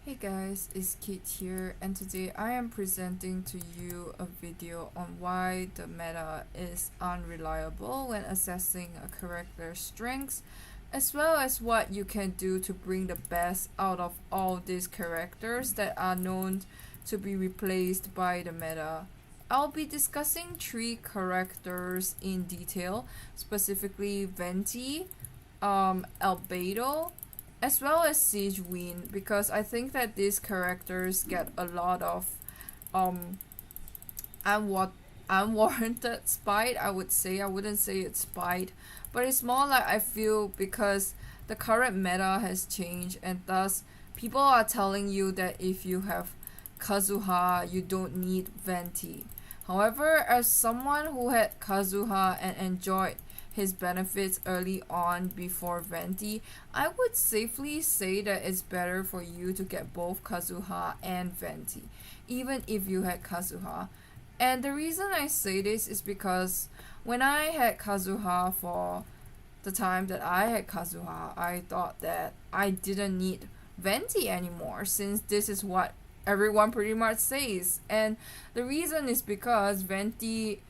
Hey guys, it's Kate here, and today I am presenting to you a video on why the meta is unreliable when assessing a character's strengths, as well as what you can do to bring the best out of all these characters that are known to be replaced by the meta. I'll be discussing 3 characters in detail, specifically Venti, Albedo, as well as Sigewinne, because I think that these characters get a lot of um unwarranted spite. I wouldn't say it's spite, but it's more like I feel because the current meta has changed, and thus people are telling you that if you have Kazuha, you don't need Venti. However, as someone who had Kazuha and enjoyed his benefits early on before Venti, I would safely say that it's better for you to get both Kazuha and Venti, even if you had Kazuha. And the reason I say this is because when I had Kazuha for the time that I had Kazuha, I thought that I didn't need Venti anymore, since this is what everyone pretty much says. And the reason is because Venti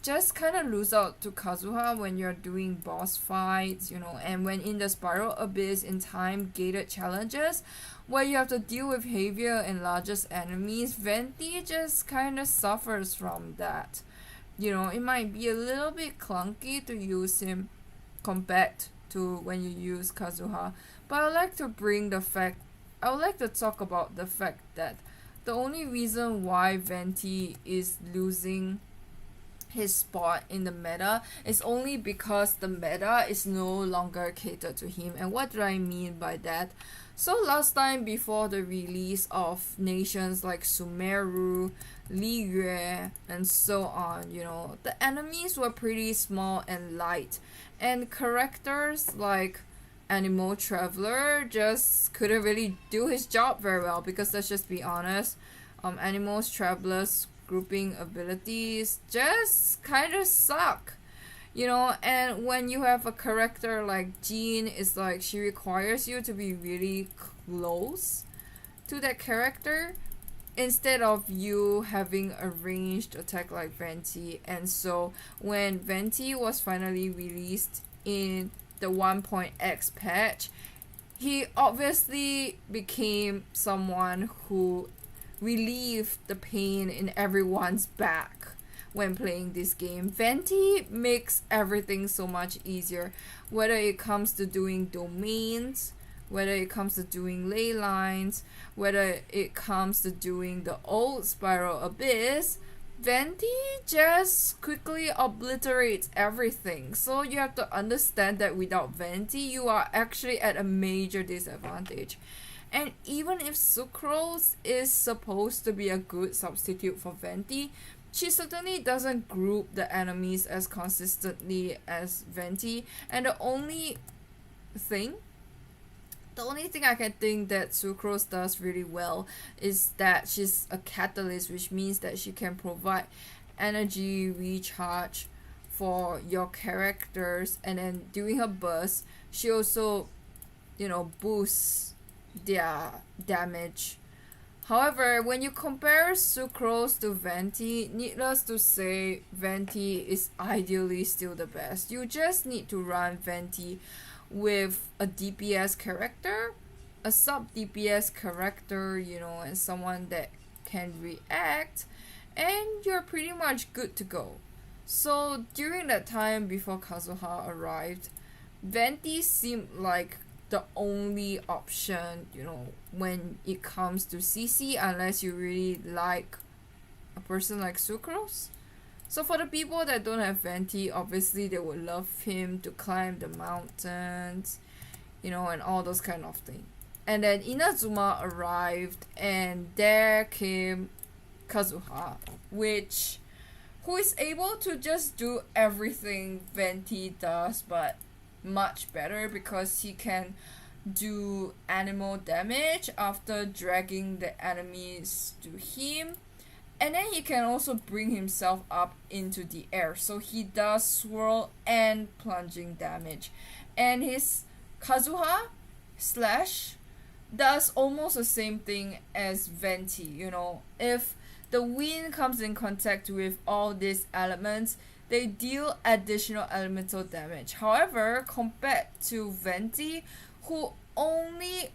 just kind of lose out to Kazuha when you're doing boss fights, and when in the Spiral Abyss in time gated challenges where you have to deal with heavier and largest enemies. Venti just kind of suffers from that. It might be a little bit clunky to use him compared to when you use Kazuha, but I would like to talk about the fact that the only reason why Venti is losing his spot in the meta is only because the meta is no longer catered to him. And what do I mean by that? So last time, before the release of nations like Sumeru, Liyue, and so on, the enemies were pretty small and light, and characters like Animal Traveler just couldn't really do his job very well, because let's just be honest, Animal Traveler's grouping abilities just kind of suck. And when you have a character like Jean, it's like she requires you to be really close to that character instead of you having a ranged attack like Venti. And so when Venti was finally released in the 1.x patch, he obviously became someone who relieve the pain in everyone's back when playing this game. Venti makes everything so much easier, whether it comes to doing domains, whether it comes to doing ley lines, whether it comes to doing the old Spiral Abyss. Venti just quickly obliterates everything. So you have to understand that without Venti, you are actually at a major disadvantage. And even if Sucrose is supposed to be a good substitute for Venti, she certainly doesn't group the enemies as consistently as Venti. And thing the only thing I can think that Sucrose does really well is that she's a catalyst, which means that she can provide energy recharge for your characters, and then during her burst, she also, boosts their damage. However, when you compare Sucrose to Venti, needless to say, Venti is ideally still the best. You just need to run Venti with a DPS character, a sub DPS character, and someone that can react, and you're pretty much good to go. So during that time before Kazuha arrived, Venti seemed like the only option, when it comes to CC, unless you really like a person like Sucrose. So for the people that don't have Venti, obviously they would love him to climb the mountains, and all those kind of things. And then Inazuma arrived, and there came Kazuha, who is able to just do everything Venti does, but much better, because he can do animal damage after dragging the enemies to him, and then he can also bring himself up into the air, so he does swirl and plunging damage. And his Kazuha slash does almost the same thing as Venti, you know. If the wind comes in contact with all these elements, they deal additional elemental damage. However, compared to Venti, who might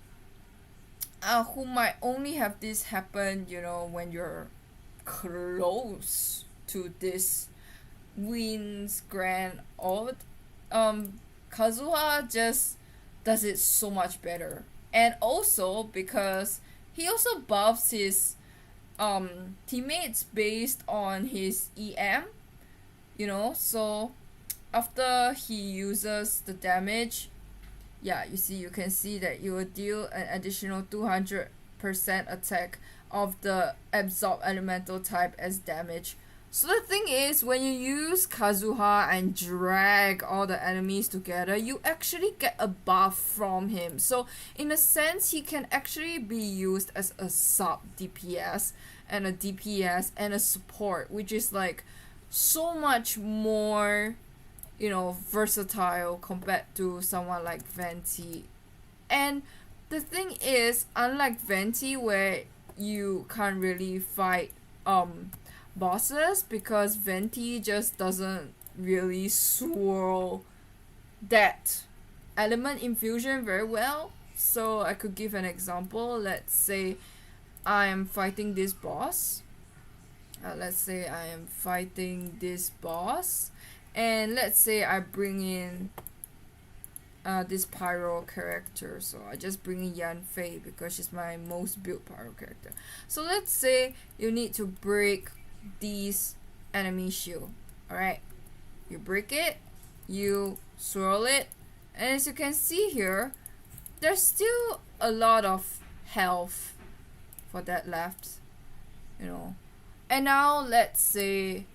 only have this happen, you know, when you're close to this wind's grand odd, Kazuha just does it so much better. And also because he also buffs his teammates based on his EM, you know. So after he uses the damage, yeah, you can see that you will deal an additional 200% attack of the absorb elemental type as damage. So the thing is, when you use Kazuha and drag all the enemies together, you actually get a buff from him. So in a sense, he can actually be used as a sub DPS and a DPS and a support, which is like so much more, you know, versatile compared to someone like Venti. And the thing is, unlike Venti, where you can't really fight bosses, because Venti just doesn't really swirl that element infusion very well. So I could give an example. Let's say I am fighting this boss. And let's say I bring in this pyro character. So I just bring in Yanfei because she's my most built pyro character. So let's say you need to break these enemy shield. Alright, you break it, you swirl it, and as you can see here, there's still a lot of health for that left, you know. And now let's say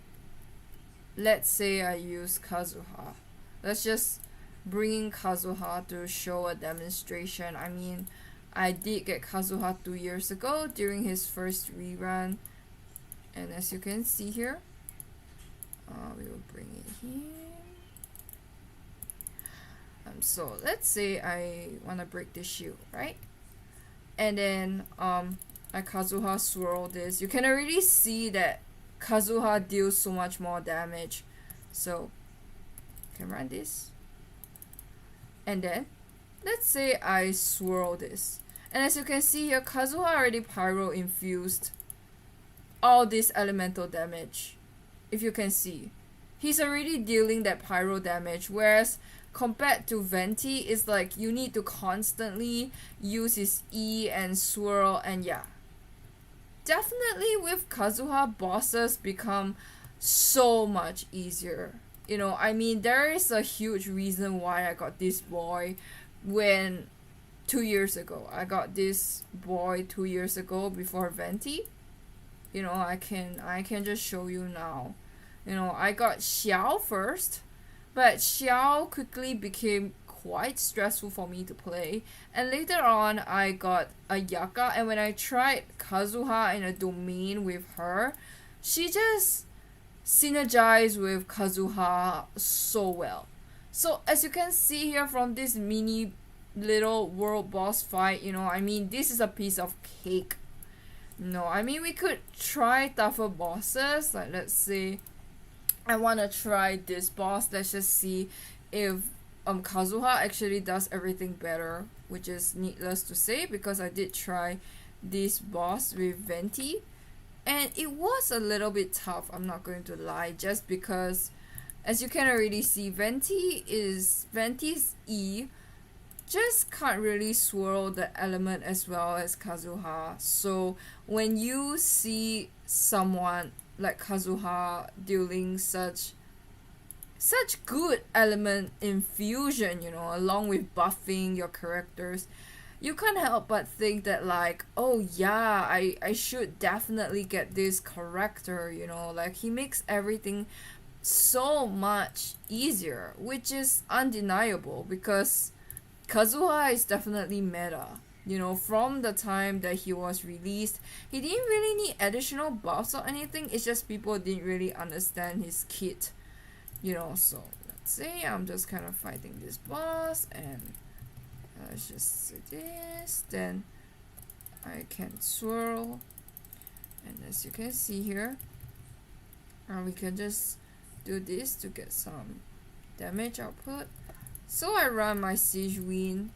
I use Kazuha. Let's just bring in Kazuha to show a demonstration. I mean, I did get Kazuha 2 years ago during his first rerun. And as you can see here, we will bring it here. So let's say I want to break this shield, right? And then I Kazuha swirl this. You can already see that Kazuha deals so much more damage. So you can run this. And then let's say I swirl this. And as you can see here, Kazuha already pyro infused all this elemental damage. If you can see, he's already dealing that pyro damage, whereas compared to Venti, it's like you need to constantly use his E and swirl. And yeah, definitely with Kazuha, bosses become so much easier, you know. I mean, there is a huge reason why I got this boy when 2 years ago. I got this boy 2 years ago before Venti. You know, I can just show you now. You know, I got Xiao first, but Xiao quickly became quite stressful for me to play. And later on, I got Ayaka, and when I tried Kazuha in a domain with her, she just synergized with Kazuha so well. So as you can see here from this mini little world boss fight, you know, I mean, this is a piece of cake. No, I mean, we could try tougher bosses. Like, let's say I want to try this boss. Let's just see if Kazuha actually does everything better, which is needless to say because I did try this boss with Venti, and it was a little bit tough, I'm not going to lie, just because as you can already see, Venti's E just can't really swirl the element as well as Kazuha. So when you see someone like Kazuha dealing such good element infusion, you know, along with buffing your characters, you can't help but think that like, oh yeah, I should definitely get this character, you know, like he makes everything so much easier, which is undeniable because Kazuha is definitely meta. You know, from the time that he was released, he didn't really need additional buffs or anything, it's just people didn't really understand his kit, you know. So let's say I'm just kind of fighting this boss, and let's just do this, then I can swirl, and as you can see here, we can just do this to get some damage output. So I run my Sigewinne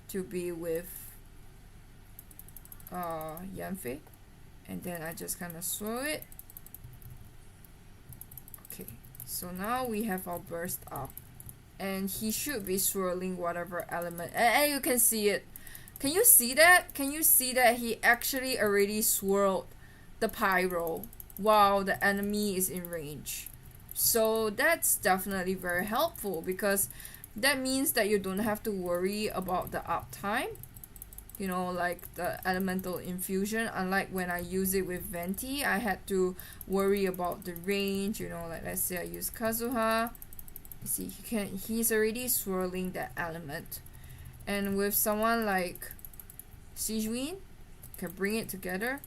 to be with Yanfei, and then I just kind of swirl it. Okay, so now we have our burst up, and he should be swirling whatever element, and you can see it. Can you see that? Can you see that he actually already swirled the pyro while the enemy is in range? So that's definitely very helpful, because that means that you don't have to worry about the uptime, you know, like the elemental infusion. Unlike when I use it with Venti, I had to worry about the range, you know, like let's say I use Kazuha. You see, he's already swirling that element. And with someone like Sigewinne, can bring it together,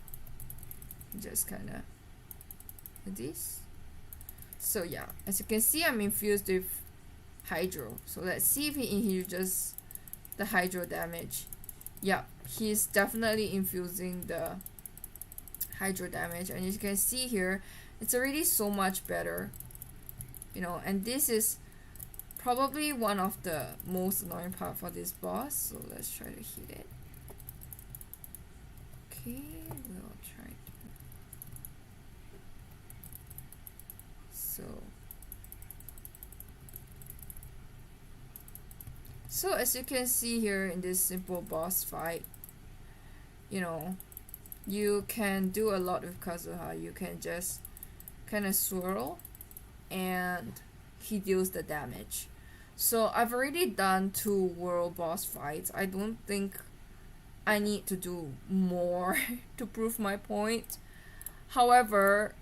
just kind of do this. So yeah, as you can see, I'm infused with Hydro. So let's see if he infuses the Hydro damage. Yeah, he's definitely infusing the Hydro damage, and as you can see here, it's already so much better, you know. And this is probably one of the most annoying part for this boss, so let's try to hit it. Okay, we'll try to. So as you can see here in this simple boss fight, you know, you can do a lot with Kazuha. You can just kind of swirl and he deals the damage. So I've already done 2 world boss fights. I don't think I need to do more to prove my point. However,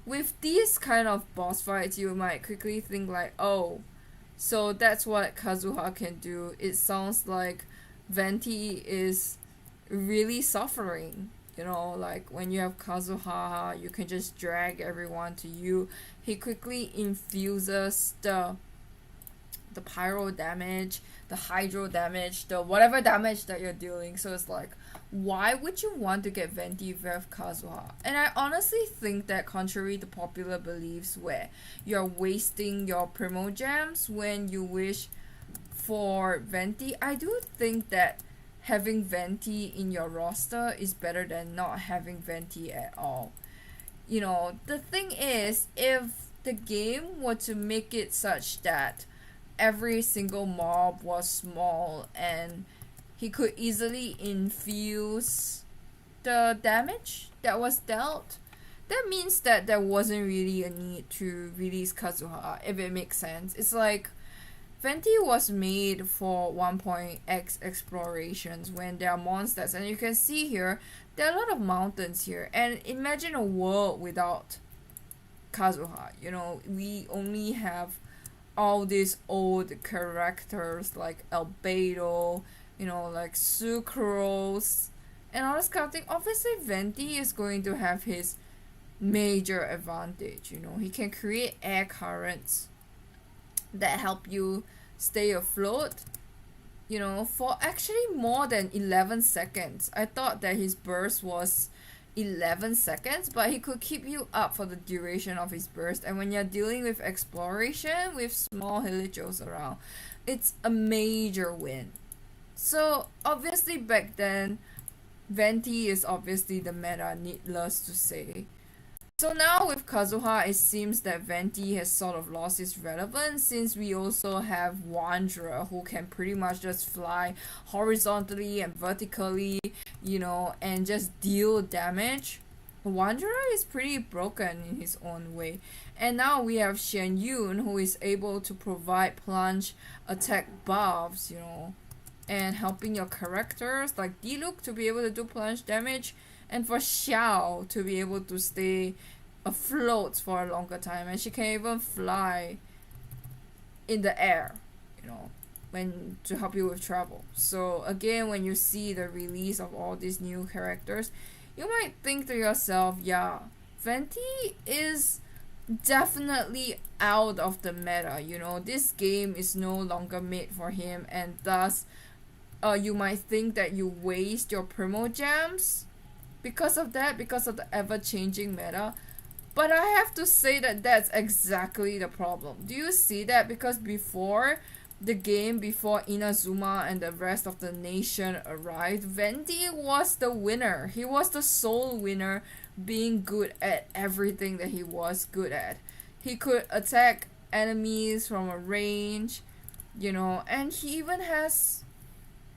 with these kind of boss fights, you might quickly think like, oh, so that's what Kazuha can do. It sounds like Venti is really suffering. You know, like when you have Kazuha, you can just drag everyone to you. He quickly infuses the pyro damage, the hydro damage, the whatever damage that you're dealing. So it's like, why would you want to get Venti with Kazuha? And I honestly think that contrary to popular beliefs where you're wasting your Primogems when you wish for Venti, I do think that having Venti in your roster is better than not having Venti at all. You know, the thing is, if the game were to make it such that every single mob was small and he could easily infuse the damage that was dealt, that means that there wasn't really a need to release Kazuha, if it makes sense. It's like Venti was made for 1.x explorations when there are monsters, and you can see here there are a lot of mountains here, and imagine a world without Kazuha. You know, we only have all these old characters like Albedo, you know, like Sucrose, and all this kind of thing. Obviously, Venti is going to have his major advantage. You know, he can create air currents that help you stay afloat, you know, for actually more than 11 seconds. I thought that his burst was 11 seconds, but he could keep you up for the duration of his burst. And when you're dealing with exploration with small hilchurls around, it's a major win. So obviously back then, Venti is obviously the meta, needless to say. So now with Kazuha, it seems that Venti has sort of lost its relevance, since we also have Wanderer, who can pretty much just fly horizontally and vertically, you know, and just deal damage. Wanderer is pretty broken in his own way. And now we have Xianyun, who is able to provide plunge attack buffs, you know, and helping your characters like Diluc to be able to do plunge damage, and for Xiao to be able to stay afloat for a longer time, and she can even fly in the air, you know, when to help you with travel. So again, when you see the release of all these new characters, you might think to yourself, yeah, Venti is definitely out of the meta. You know, this game is no longer made for him, and thus you might think that you waste your promo gems because of that, because of the ever-changing meta. But I have to say that that's exactly the problem. Do you see that? Because before the game, before Inazuma and the rest of the nation arrived, Venti was the winner. He was the sole winner, being good at everything that he was good at. He could attack enemies from a range, you know, and he even has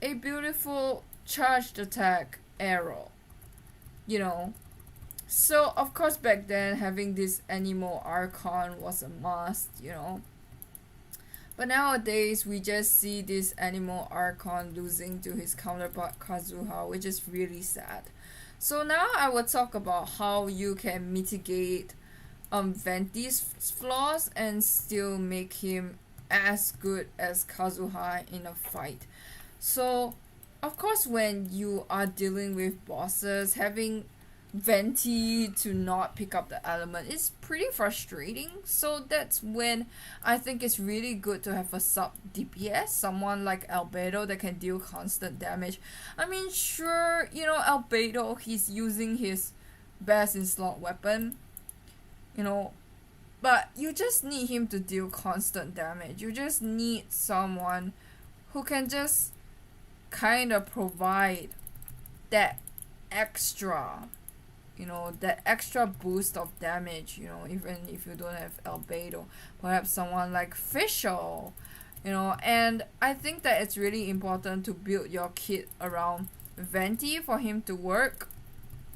a beautiful charged attack arrow, you know. So of course back then having this animal archon was a must, you know. But nowadays we just see this animal archon losing to his counterpart Kazuha, which is really sad. So now I will talk about how you can mitigate Venti's flaws and still make him as good as Kazuha in a fight. So of course when you are dealing with bosses, having Venti to not pick up the element is pretty frustrating. So that's when I think it's really good to have a sub DPS, someone like Albedo that can deal constant damage. I mean, sure, you know, Albedo, he's using his best in slot weapon, you know, but you just need him to deal constant damage. You just need someone who can just kind of provide that extra, you know, that extra boost of damage, you know, even if you don't have Albedo. Perhaps someone like Fischl, you know. And I think that it's really important to build your kit around Venti for him to work.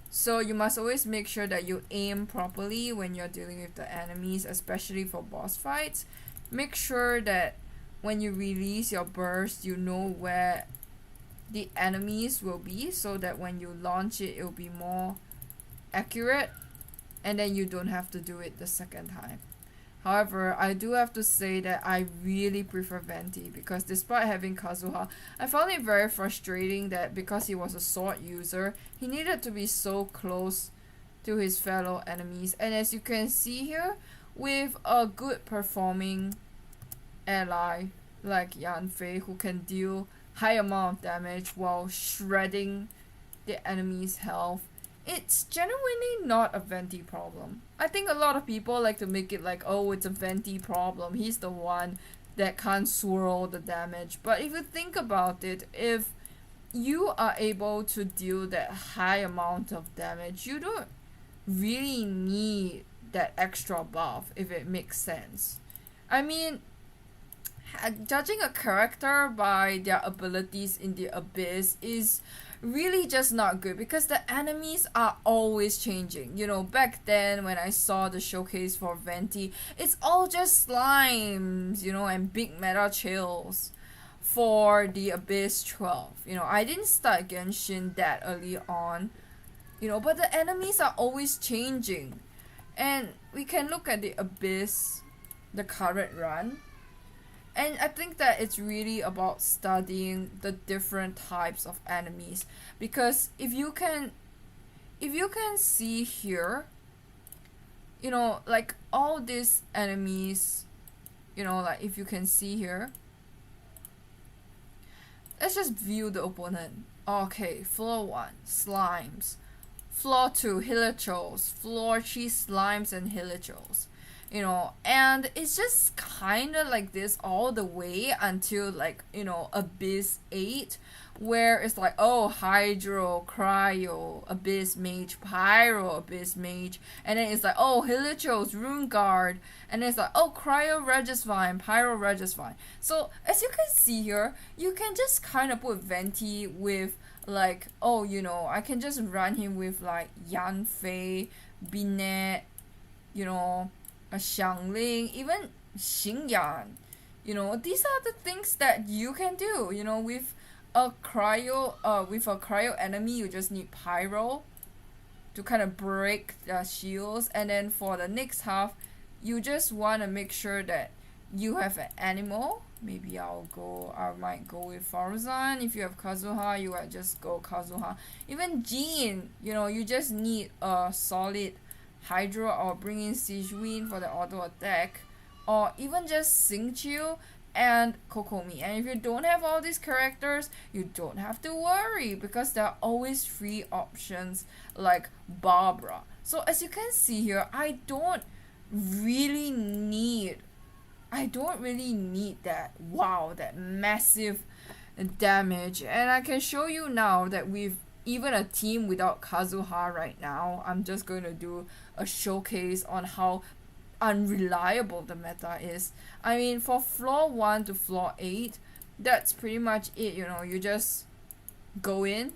So you must always make sure that you aim properly when you're dealing with the enemies, especially for boss fights. Make sure that when you release your burst, you know where the enemies will be, so that when you launch it, it'll be more accurate, and then you don't have to do it the second time. However, I do have to say that I really prefer Venti, because despite having Kazuha, I found it very frustrating that because he was a sword user, he needed to be so close to his fellow enemies. And as you can see here, with a good performing ally like Yanfei, who can deal high amount of damage while shredding the enemy's health, it's genuinely not a Venti problem. I think a lot of people like to make it like, oh, it's a Venti problem. He's the one that can't swirl the damage. But if you think about it, if you are able to deal that high amount of damage, you don't really need that extra buff, if it makes sense. I mean, judging a character by their abilities in the abyss is really just not good, because the enemies are always changing. You know, back then when I saw the showcase for Venti, it's all just slimes, you know, and big meta chills for the Abyss 12. You know, I didn't start Genshin that early on, you know, but the enemies are always changing. And we can look at the Abyss, the current run, and I think that it's really about studying the different types of enemies, because if you can see here, you know, like all these enemies, you know, like if you can see here, let's just view the opponent. Okay, floor 1, slimes. Floor 2, hilchurls. Floor 3, slimes and hilchurls. You know, and it's just kind of like this all the way until, like, you know, Abyss 8, where it's like, oh, Hydro, Cryo, Abyss Mage, Pyro, Abyss Mage, and then it's like, oh, Hilichurls, Rune Guard, and then it's like, oh, Cryo, Regisvine, Pyro, Regisvine. So, as you can see here, you can just kind of put Venti with, like, oh, you know, I can just run him with, like, Yanfei, Binet, you know, a Xiangling, even Xingyan. You know, these are the things that you can do. You know, with a cryo enemy, you just need Pyro to kind of break their shields, and then for the next half, you just want to make sure that you have an animal. Maybe I might go with Farzan. If you have Kazuha, you would just go Kazuha. Even Jean, you know, you just need a solid Hydro, or bring in Sigewinne for the auto attack, or even just Xingqiu and Kokomi. And if you don't have all these characters, you don't have to worry because there are always free options like Barbara. So as you can see here, I don't really need that, wow, that massive damage. And I can show you now that we've even a team without Kazuha right now. I'm just going to do a showcase on how unreliable the meta is. I mean, for floor 1 to floor 8, that's pretty much it, you know. You just go in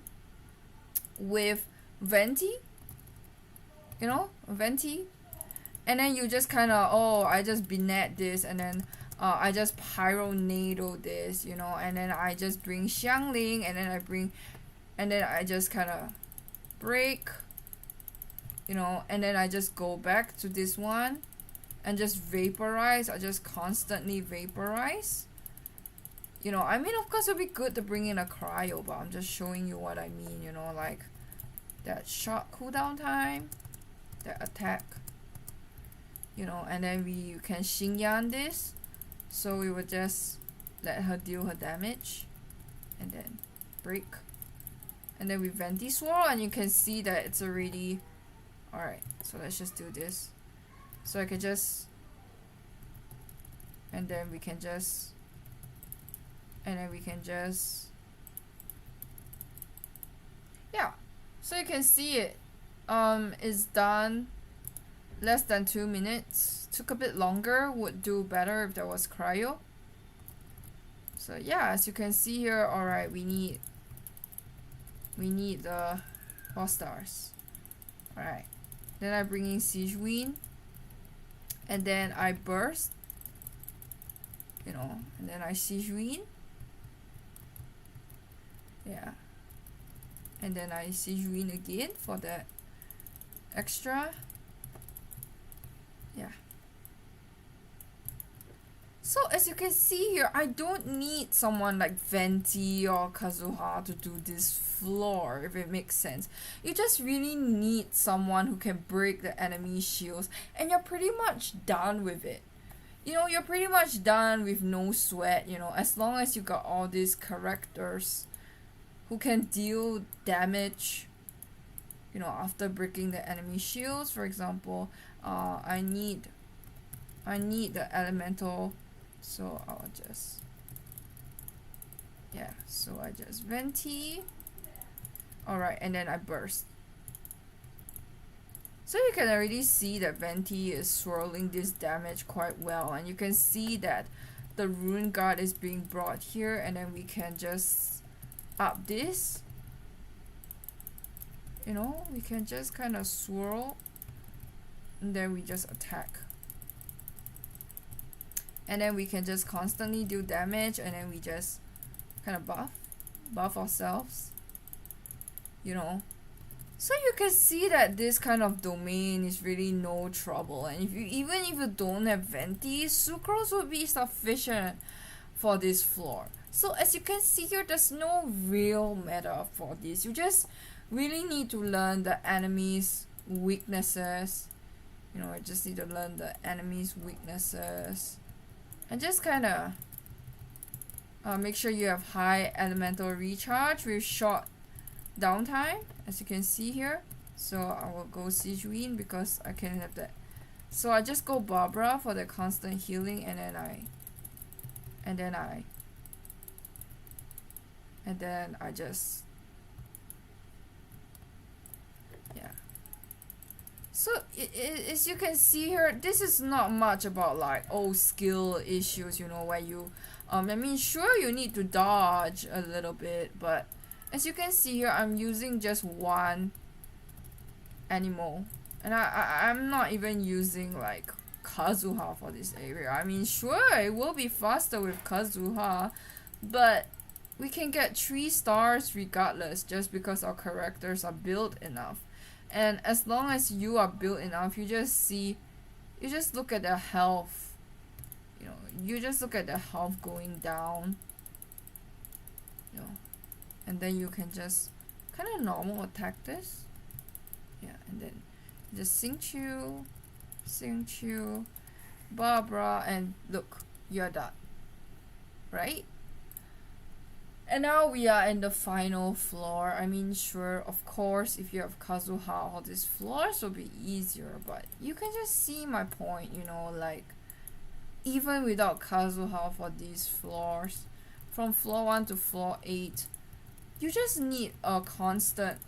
with Venti, you know, Venti, and then you just kind of, oh, I just Binet this, and then I just Pyronado this, you know, and then I just bring Xiangling, and then I just kind of break, you know, and then I just go back to this one and just vaporize. I just constantly vaporize, you know. I mean, of course it would be good to bring in a cryo, but I'm just showing you what I mean, you know, like that short cooldown time, that attack, you know, and then we can Xingyan this, so we would just let her deal her damage and then break, and then we Venti Swirl, and you can see that it's already alright. So let's just do this. So I can just, and then we can just, yeah. So you can see it is done less than 2 minutes. Took a bit longer, would do better if there was cryo. So yeah, as you can see here, alright, we need the 4 stars. Alright, then I bring in Sigewinne, and then I burst, you know, and then I Sigewinne, yeah, and then I Sigewinne again for that extra, yeah. So as you can see here, I don't need someone like Venti or Kazuha to do this floor, if it makes sense. You just really need someone who can break the enemy shields, and you're pretty much done with it. You know, you're pretty much done with no sweat, you know, as long as you got all these characters who can deal damage, you know, after breaking the enemy shields. For example, I need the elemental. So I'll just, yeah, so I just Venti. Alright, and then I burst. So you can already see that Venti is swirling this damage quite well, and you can see that the Rune Guard is being brought here, and then we can just up this. You know, we can just kind of swirl, and then we just attack. And then we can just constantly do damage, and then we just kind of buff ourselves, you know. So you can see that this kind of domain is really no trouble, and even if you don't have Venti, Sucrose would be sufficient for this floor. So as you can see here, there's no real meta for this. You just really need to learn the enemy's weaknesses. You know, I just need to learn the enemy's weaknesses. And just kind of make sure you have high elemental recharge with short downtime, as you can see here. So I will go Sigewinne because I can have that. So I just go Barbara for the constant healing, and then I just, yeah. So as you can see here, this is not much about like skill issues, you know, where you I mean, sure, you need to dodge a little bit, but as you can see here, I'm using just one animal, and I'm not even using like Kazuha for this area. I mean, sure, it will be faster with Kazuha, but we can get 3 stars regardless, just because our characters are built enough. And as long as you are built enough, you just look at the health. You know, you just look at the health going down. You know, and then you can just kind of normal attack this. Yeah, and then Just Xingqiu, Xingqiu, Barbara, and look, you're done. Right? And now we are in the final floor. I mean, sure, of course, if you have Kazuha, all these floors will be easier, but you can just see my point, you know, like, even without Kazuha for these floors, from floor 1 to floor 8, you just need a constant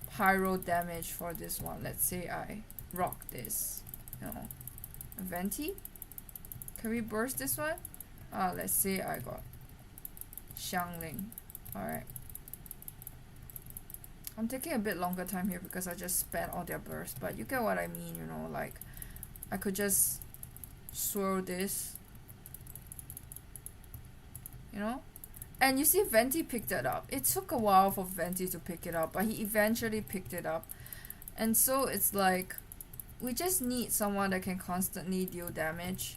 pyro damage for this one. Let's say I rock this, you know, Venti. Can we burst this one? Let's say I got Xiangling. Alright. I'm taking a bit longer time here because I just spent all their bursts, but you get what I mean, you know, like, I could just swirl this, you know? And you see Venti picked it up. It took a while for Venti to pick it up, but he eventually picked it up. And so it's like, we just need someone that can constantly deal damage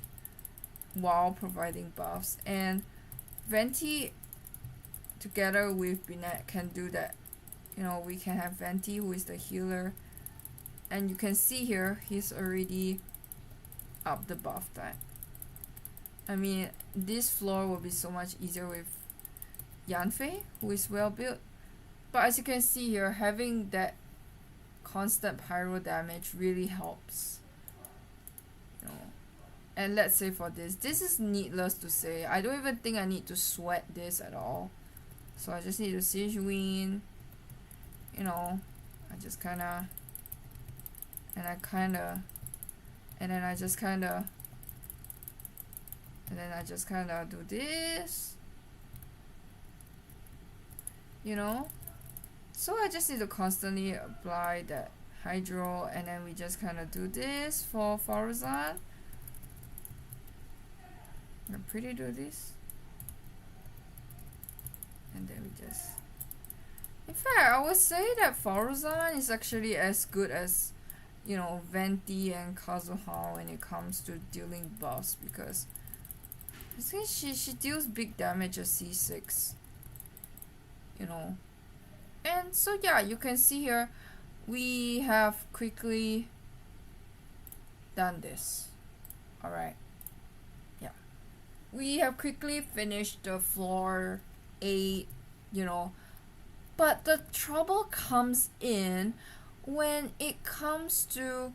while providing buffs. And Venti together with Binet can do that. You know, we can have Venti, who is the healer. And you can see here, he's already up the buff time. I mean, this floor will be so much easier with Yanfei, who is well built. But as you can see here, having that constant pyro damage really helps. You know. And let's say for this is needless to say. I don't even think I need to sweat this at all. So I just need to Sigewinne. You know, I just kinda, and then I just kinda do this. You know, so I just need to constantly apply that hydro, and then we just kind of do this for Faruzan. I'm pretty do this, and then we just, in fact, I would say that Faruzan is actually as good as, you know, Venti and Kazuha when it comes to dealing buffs, because I think she deals big damage at C6. You know, and so yeah, you can see here we have quickly done this. Alright, yeah, we have quickly finished the floor 8, you know, but the trouble comes in when it comes to,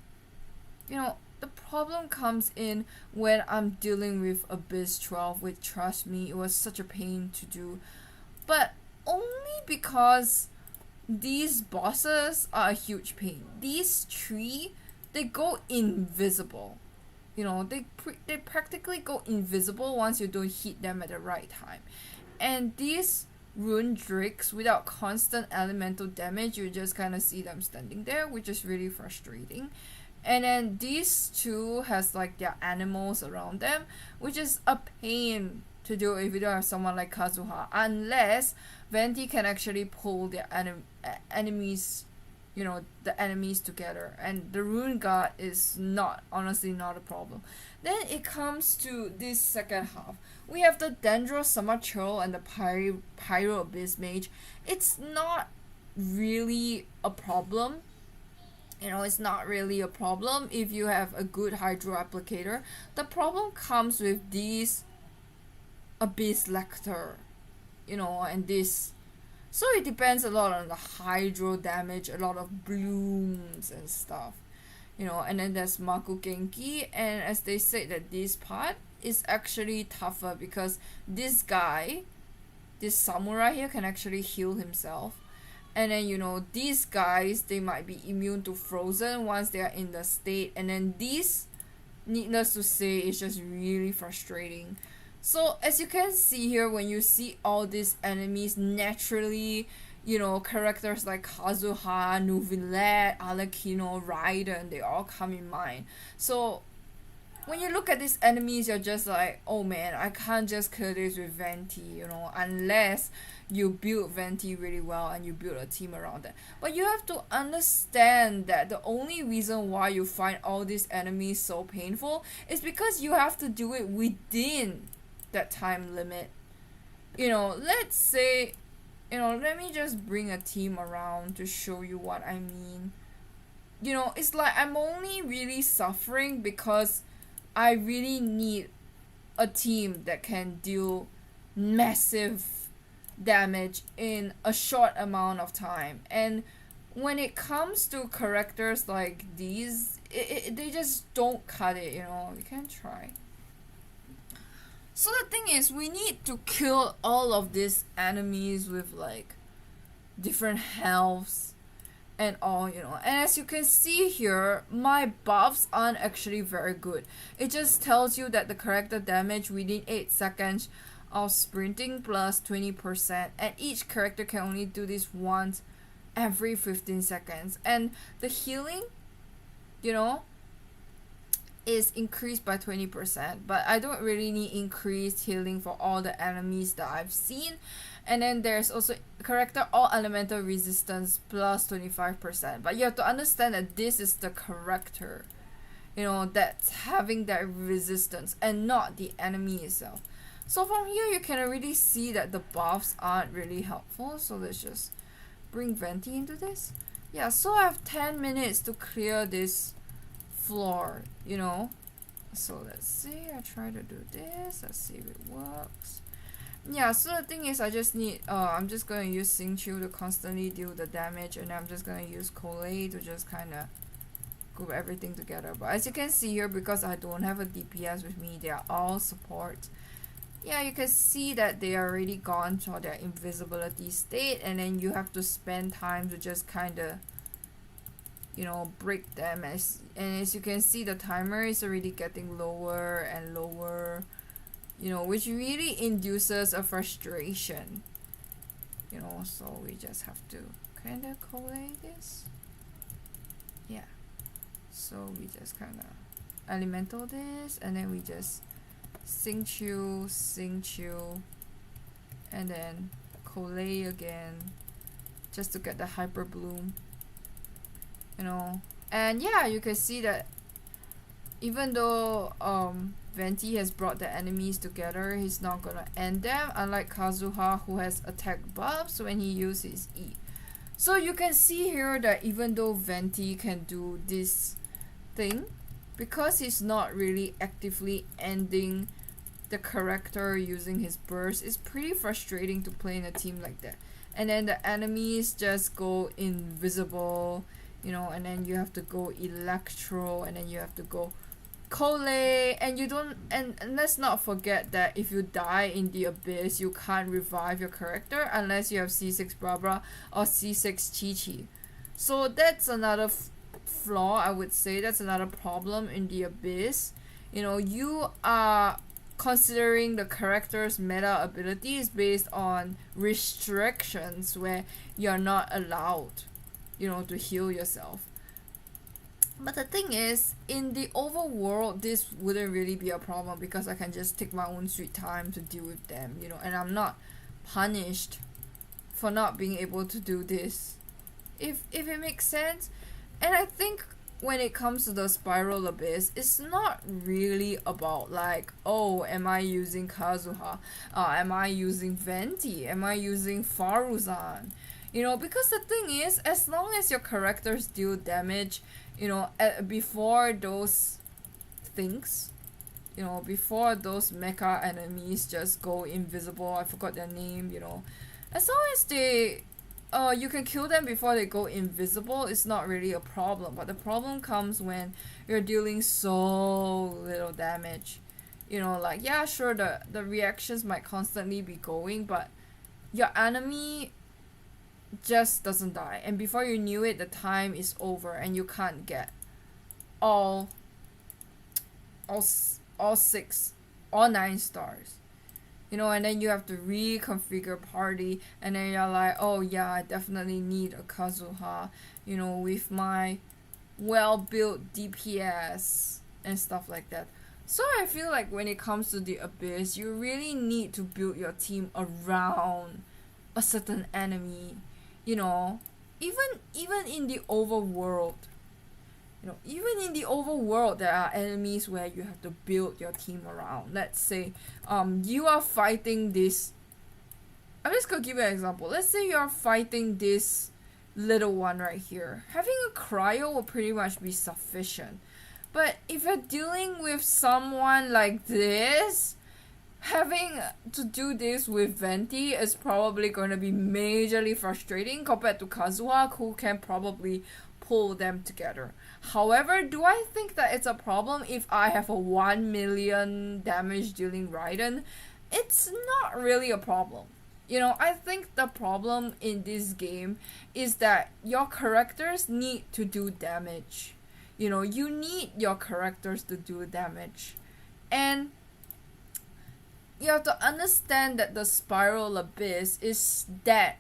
you know, the problem comes in when I'm dealing with Abyss 12, which, trust me, it was such a pain to do, but only because these bosses are a huge pain. These 3, they go invisible. You know, they practically go invisible once you don't hit them at the right time. And these rune drakes, without constant elemental damage, you just kind of see them standing there, which is really frustrating. And then these 2 has like their animals around them, which is a pain to do if you don't have someone like Kazuha, unless Venti can actually pull the enemies, you know, the enemies together, and the rune guard is honestly not a problem. Then it comes to this second half. We have the Dendro Summer Churl and the Pyro Abyss Mage. It's not really a problem. You know, it's not really a problem if you have a good hydro applicator. The problem comes with these Abyss Lector, you know, and this. So it depends a lot on the hydro damage, a lot of blooms and stuff, you know. And then there's Maku Genki, and as they said that this part is actually tougher because this guy, this samurai here, can actually heal himself. And then, you know, these guys, they might be immune to frozen once they are in the state, and then these, needless to say, is just really frustrating. So as you can see here, when you see all these enemies, naturally, you know, characters like Kazuha, Nuvillet, Alakino, Raiden, they all come in mind. So when you look at these enemies, you're just like, oh man, I can't just kill this with Venti, you know, unless you build Venti really well and you build a team around it. But you have to understand that the only reason why you find all these enemies so painful is because you have to do it within that time limit. You know, let's say, you know, let me just bring a team around to show you what I mean. you know, it's like I'm only really suffering because I really need a team that can deal massive damage in a short amount of time. And when it comes to characters like these, they just don't cut it, you know. You can try. So the thing is, we need to kill all of these enemies with like different healths and all, you know. And as you can see here, my buffs aren't actually very good. It just tells you that the character damage within 8 seconds of sprinting plus 20%, and each character can only do this once every 15 seconds. And the healing, you know, is increased by 20%, but I don't really need increased healing for all the enemies that I've seen. And then there's also character all elemental resistance plus 25%, but you have to understand that this is the character, you know, that's having that resistance and not the enemy itself. So from here you can already see that the buffs aren't really helpful. So let's just bring Venti into this. Yeah, so I have 10 minutes to clear this floor, you know. So let's see, I try to do this, let's see if it works. Yeah, so the thing is, I just need I'm just gonna use Xingqiu to constantly deal the damage, and I'm just gonna use Collei to just kinda group everything together. But as you can see here, because I don't have a DPS with me, they are all support. Yeah, you can see that they are already gone to their invisibility state, and then you have to spend time to just kinda, you know, break them. And as you can see, the timer is already getting lower and lower, you know, which really induces a frustration, you know. So we just have to kind of collate this. Yeah, so we just kind of elemental this, and then we just Xingqiu, and then Collei again, just to get the hyper bloom, you know. And yeah, you can see that even though Venti has brought the enemies together, he's not gonna end them, unlike Kazuha, who has attack buffs when he uses E. So you can see here that even though Venti can do this thing, because he's not really actively ending the character using his burst, it's pretty frustrating to play in a team like that. And then the enemies just go invisible, you know, and then you have to go Electro, and then you have to go Collei, and you don't, and let's not forget that if you die in the abyss, you can't revive your character unless you have C6 Barbara or C6 Chi-Chi. So that's another flaw, I would say. That's another problem in the abyss. You know, you are considering the character's meta abilities based on restrictions where you're not allowed, you know, to heal yourself. But the thing is, in the overworld, this wouldn't really be a problem because I can just take my own sweet time to deal with them, you know, and I'm not punished for not being able to do this, if it makes sense. And I think when it comes to the Spiral Abyss, it's not really about like, oh, am I using Kazuha? Am I using Venti? Am I using Faruzan? You know, because the thing is, as long as your characters deal damage, you know, before those things, you know, before those mecha enemies just go invisible, I forgot their name, you know, as long as they you can kill them before they go invisible, it's not really a problem. But the problem comes when you're dealing so little damage, you know, like, yeah, sure, the reactions might constantly be going, but your enemy just doesn't die, and before you knew it, the time is over and you can't get all 6 or 9 stars, you know. And then you have to reconfigure party, and then you're like, oh yeah, I definitely need a Kazuha, you know, with my well-built DPS and stuff like that. So I feel like when it comes to the abyss, you really need to build your team around a certain enemy. You know, even in the overworld, you know, even in the overworld, there are enemies where you have to build your team around. Let's say, you are fighting this. I'm just gonna give you an example. Let's say you are fighting this little one right here. Having a cryo will pretty much be sufficient. But if you're dealing with someone like this, having to do this with Venti is probably going to be majorly frustrating compared to Kazuha, who can probably pull them together. However, do I think that it's a problem if I have a 1 million damage dealing Raiden? It's not really a problem. You know, I think the problem in this game is that your characters need to do damage. You know, you need your characters to do damage. And you have to understand that the Spiral Abyss is that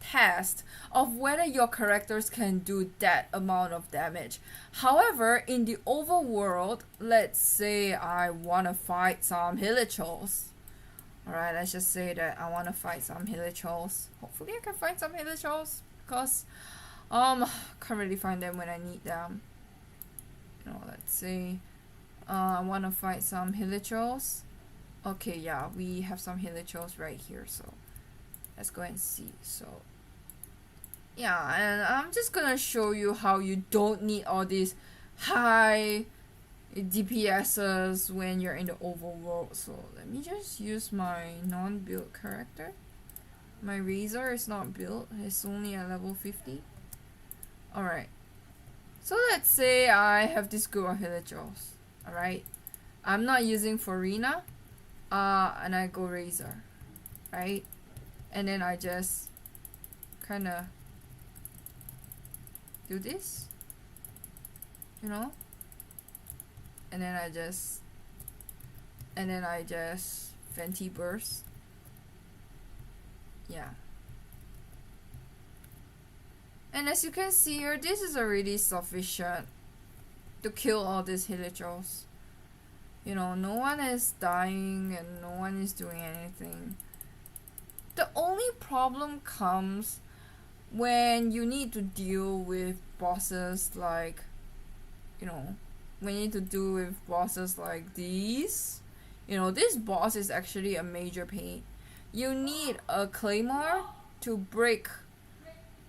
test of whether your characters can do that amount of damage. However, in the overworld, let's say I want to fight some hilchurls. Alright, let's just say that I want to fight some hilchurls. Hopefully I can find some hilchurls, because can't really find them when I need them. You know, let's say I want to fight some hilchurls. Okay, yeah, we have some hilchurls right here, so let's go and see. So yeah, and I'm just gonna show you how you don't need all these high DPSs when you're in the overworld. So let me just use my non-build character. My Razor is not built, it's only at level 50. Alright, so let's say I have this group of hilchurls. Alright, I'm not using Furina, and I go Razor, right? And then I just kinda do this, you know? And then I just Venti burst. Yeah. And as you can see here, this is already sufficient to kill all these hilchurls. You know, no one is dying and no one is doing anything. The only problem comes when you need to deal with bosses like, you know, we need to do with bosses like these. You know, this boss is actually a major pain. You need a claymore to break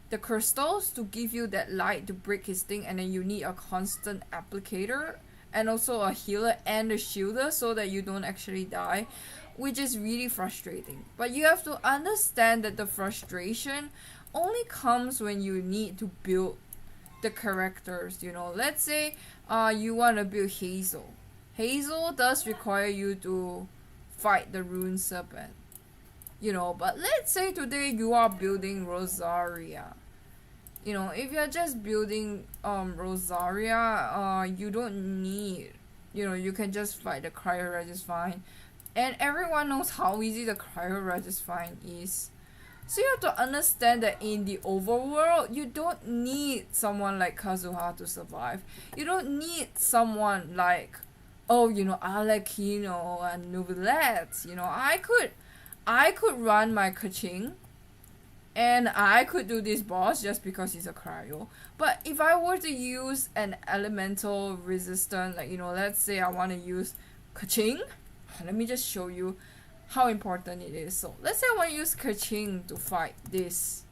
the crystals to give you that light to break his thing, and then you need a constant applicator and also a healer and a shielder so that you don't actually die, which is really frustrating. But you have to understand that the frustration only comes when you need to build the characters. You know, let's say you want to build Hazel. Hazel does require you to fight the Rune Serpent, you know, but let's say today you are building Rosaria. You know, if you're just building Rosaria, you don't need, you know, you can just fight the Cryo Regis fine, and everyone knows how easy the Cryo Regis fine is. So you have to understand that in the overworld, you don't need someone like Kazuha to survive. You don't need someone like, oh, you know, Alekino and Novelette. You know, I could run my Kaching and I could do this boss just because he's a cryo. But if I were to use an elemental resistant, like, you know, let's say I want to use Kaching, let me just show you how important it is. So let's say I want to use Kaching to fight this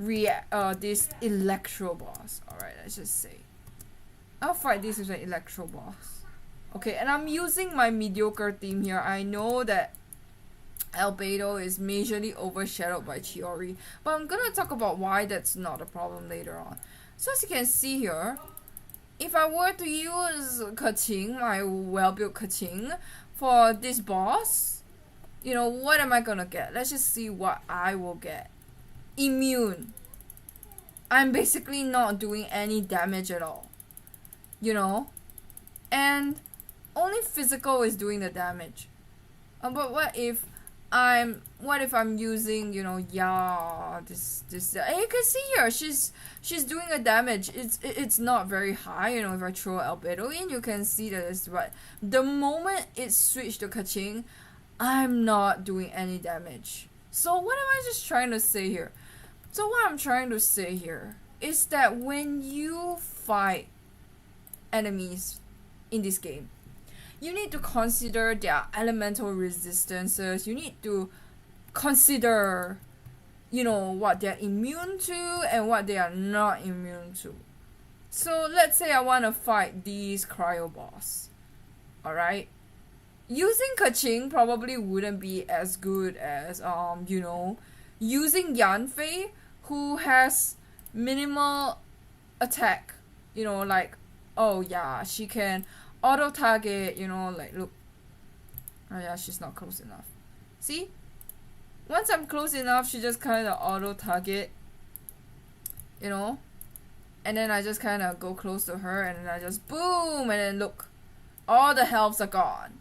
this electro boss. Alright, let's just say I'll fight this with an electro boss. Okay, and I'm using my mediocre team here. I know that Albedo is majorly overshadowed by Chiori, but I'm gonna talk about why that's not a problem later on. So as you can see here, if I were to use Kaching, my well-built Kaching, for this boss, you know, what am I gonna get? Let's just see what I will get. Immune. I'm basically not doing any damage at all, you know, and only physical is doing the damage. But what if I'm using, you know, this and you can see here she's doing a damage. It's not very high, you know. If I throw Albedo in, you can see that it's right. The moment it switched to Kaching, I'm not doing any damage. So what am I just trying to say here? So what I'm trying to say here is that when you fight enemies in this game, you need to consider their elemental resistances. You need to consider, you know, what they're immune to and what they are not immune to. So let's say I want to fight these cryo boss. Alright? Using Kaching probably wouldn't be as good as, you know, using Yanfei, who has minimal attack. You know, like, oh yeah, she can auto-target, you know, like, look. Oh yeah, she's not close enough. See? Once I'm close enough, she just kind of auto-target, you know? And then I just kind of go close to her, and then I just boom, and then look. All the healths are gone.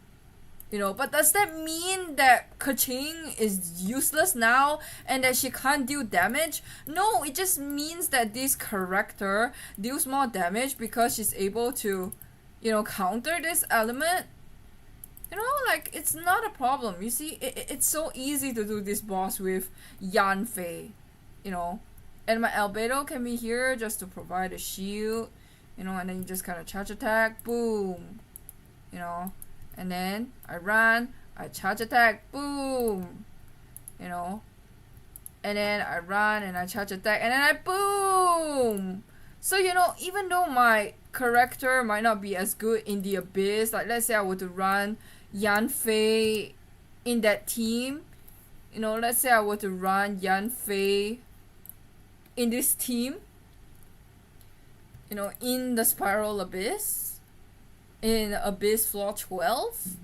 You know, but does that mean that Kaching is useless now and that she can't deal damage? No, it just means that this character deals more damage because she's able to, you know, counter this element. You know, like, it's not a problem. You see, it's so easy to do this boss with Yanfei, you know. And my Albedo can be here just to provide a shield, you know, and then you just kind of charge attack, boom, you know. And then I run, I charge attack, boom, you know. And then I run and I charge attack, and then I boom. So, you know, even though my character might not be as good in the Abyss, like let's say I were to run Yanfei in that team, you know, let's say I were to run Yanfei in this team, you know, in the Spiral Abyss, in Abyss floor 12,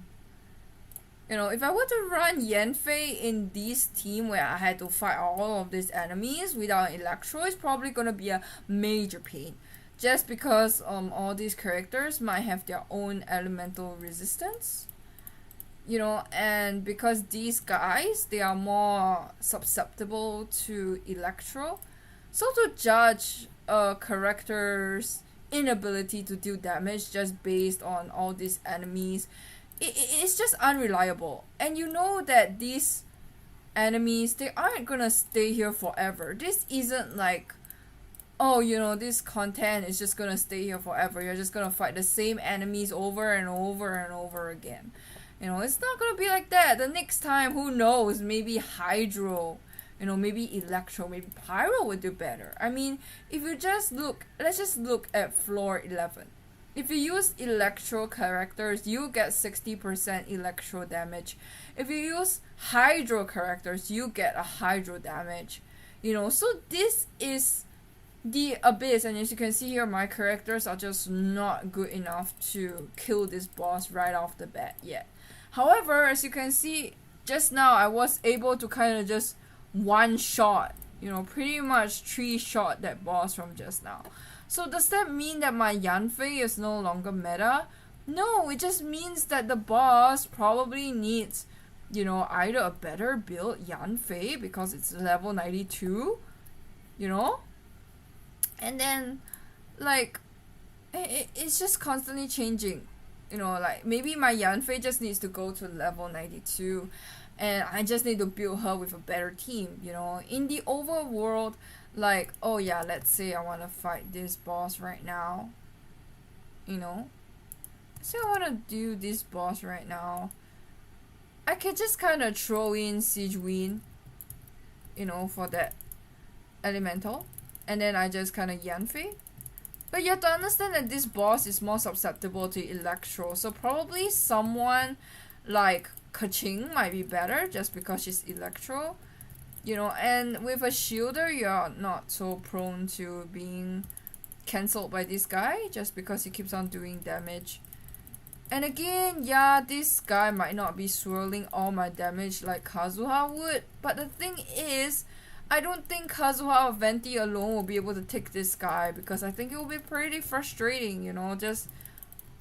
you know, if I were to run Yanfei in this team where I had to fight all of these enemies without Electro, it's probably gonna be a major pain. Just because all these characters might have their own elemental resistance. You know, and because these guys, they are more susceptible to Electro. So to judge a character's inability to deal damage just based on all these enemies, it's just unreliable. And you know that these enemies, they aren't gonna stay here forever. This isn't like, oh, you know, this content is just gonna stay here forever. You're just gonna fight the same enemies over and over and over again. You know, it's not gonna be like that. The next time, who knows, maybe Hydro, you know, maybe Electro, maybe Pyro would do better. I mean, if you just look, let's just look at floor 11. If you use Electro characters, you get 60% Electro damage. If you use Hydro characters, you get a Hydro damage. You know, so this is the Abyss, and as you can see here, my characters are just not good enough to kill this boss right off the bat yet. However, as you can see, just now I was able to kind of just one shot, you know, pretty much 3-shot that boss from just now. So does that mean that my Yanfei is no longer meta? No, it just means that the boss probably needs, you know, either a better build Yanfei because it's level 92, you know? And then, like, it's just constantly changing. You know, like, maybe my Yanfei just needs to go to level 92 and I just need to build her with a better team, you know. In the overworld, like, oh yeah, let's say I want to fight this boss right now, you know. Say I want to do this boss right now. I can just kind of throw in Sigewinne, you know, for that elemental. And then I just kind of Yanfei. But you have to understand that this boss is more susceptible to Electro. So probably someone like Kaching might be better just because she's Electro. You know, and with a shielder, you're not so prone to being cancelled by this guy just because he keeps on doing damage. And again, yeah, this guy might not be swirling all my damage like Kazuha would. But the thing is, I don't think Kazuha or Venti alone will be able to take this guy because I think it will be pretty frustrating, you know, just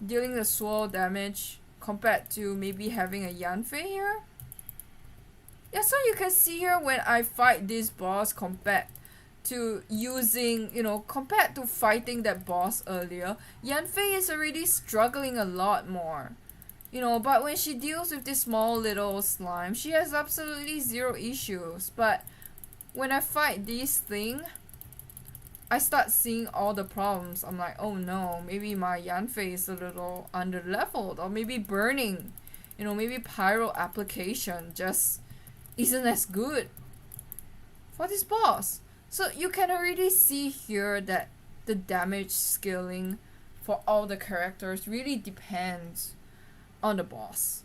dealing the swirl damage compared to maybe having a Yanfei here. Yeah, so you can see here when I fight this boss compared to using, you know, compared to fighting that boss earlier, Yanfei is already struggling a lot more. You know, but when she deals with this small little slime, she has absolutely zero issues. But when I fight this thing, I start seeing all the problems. I'm like, oh no, maybe my Yanfei is a little under leveled, or maybe burning, you know, maybe pyro application just isn't as good for this boss. So you can already see here that the damage scaling for all the characters really depends on the boss,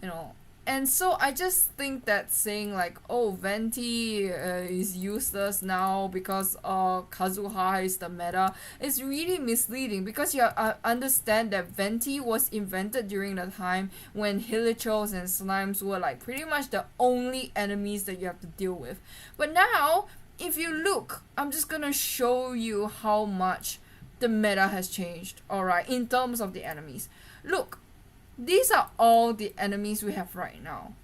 you know. And so I just think that saying like, oh, Venti is useless now because Kazuha is the meta is really misleading, because you understand that Venti was invented during the time when hilchurls and slimes were like pretty much the only enemies that you have to deal with. But now, if you look, I'm just gonna show you how much the meta has changed, alright, in terms of the enemies. Look, these are all the enemies we have right now.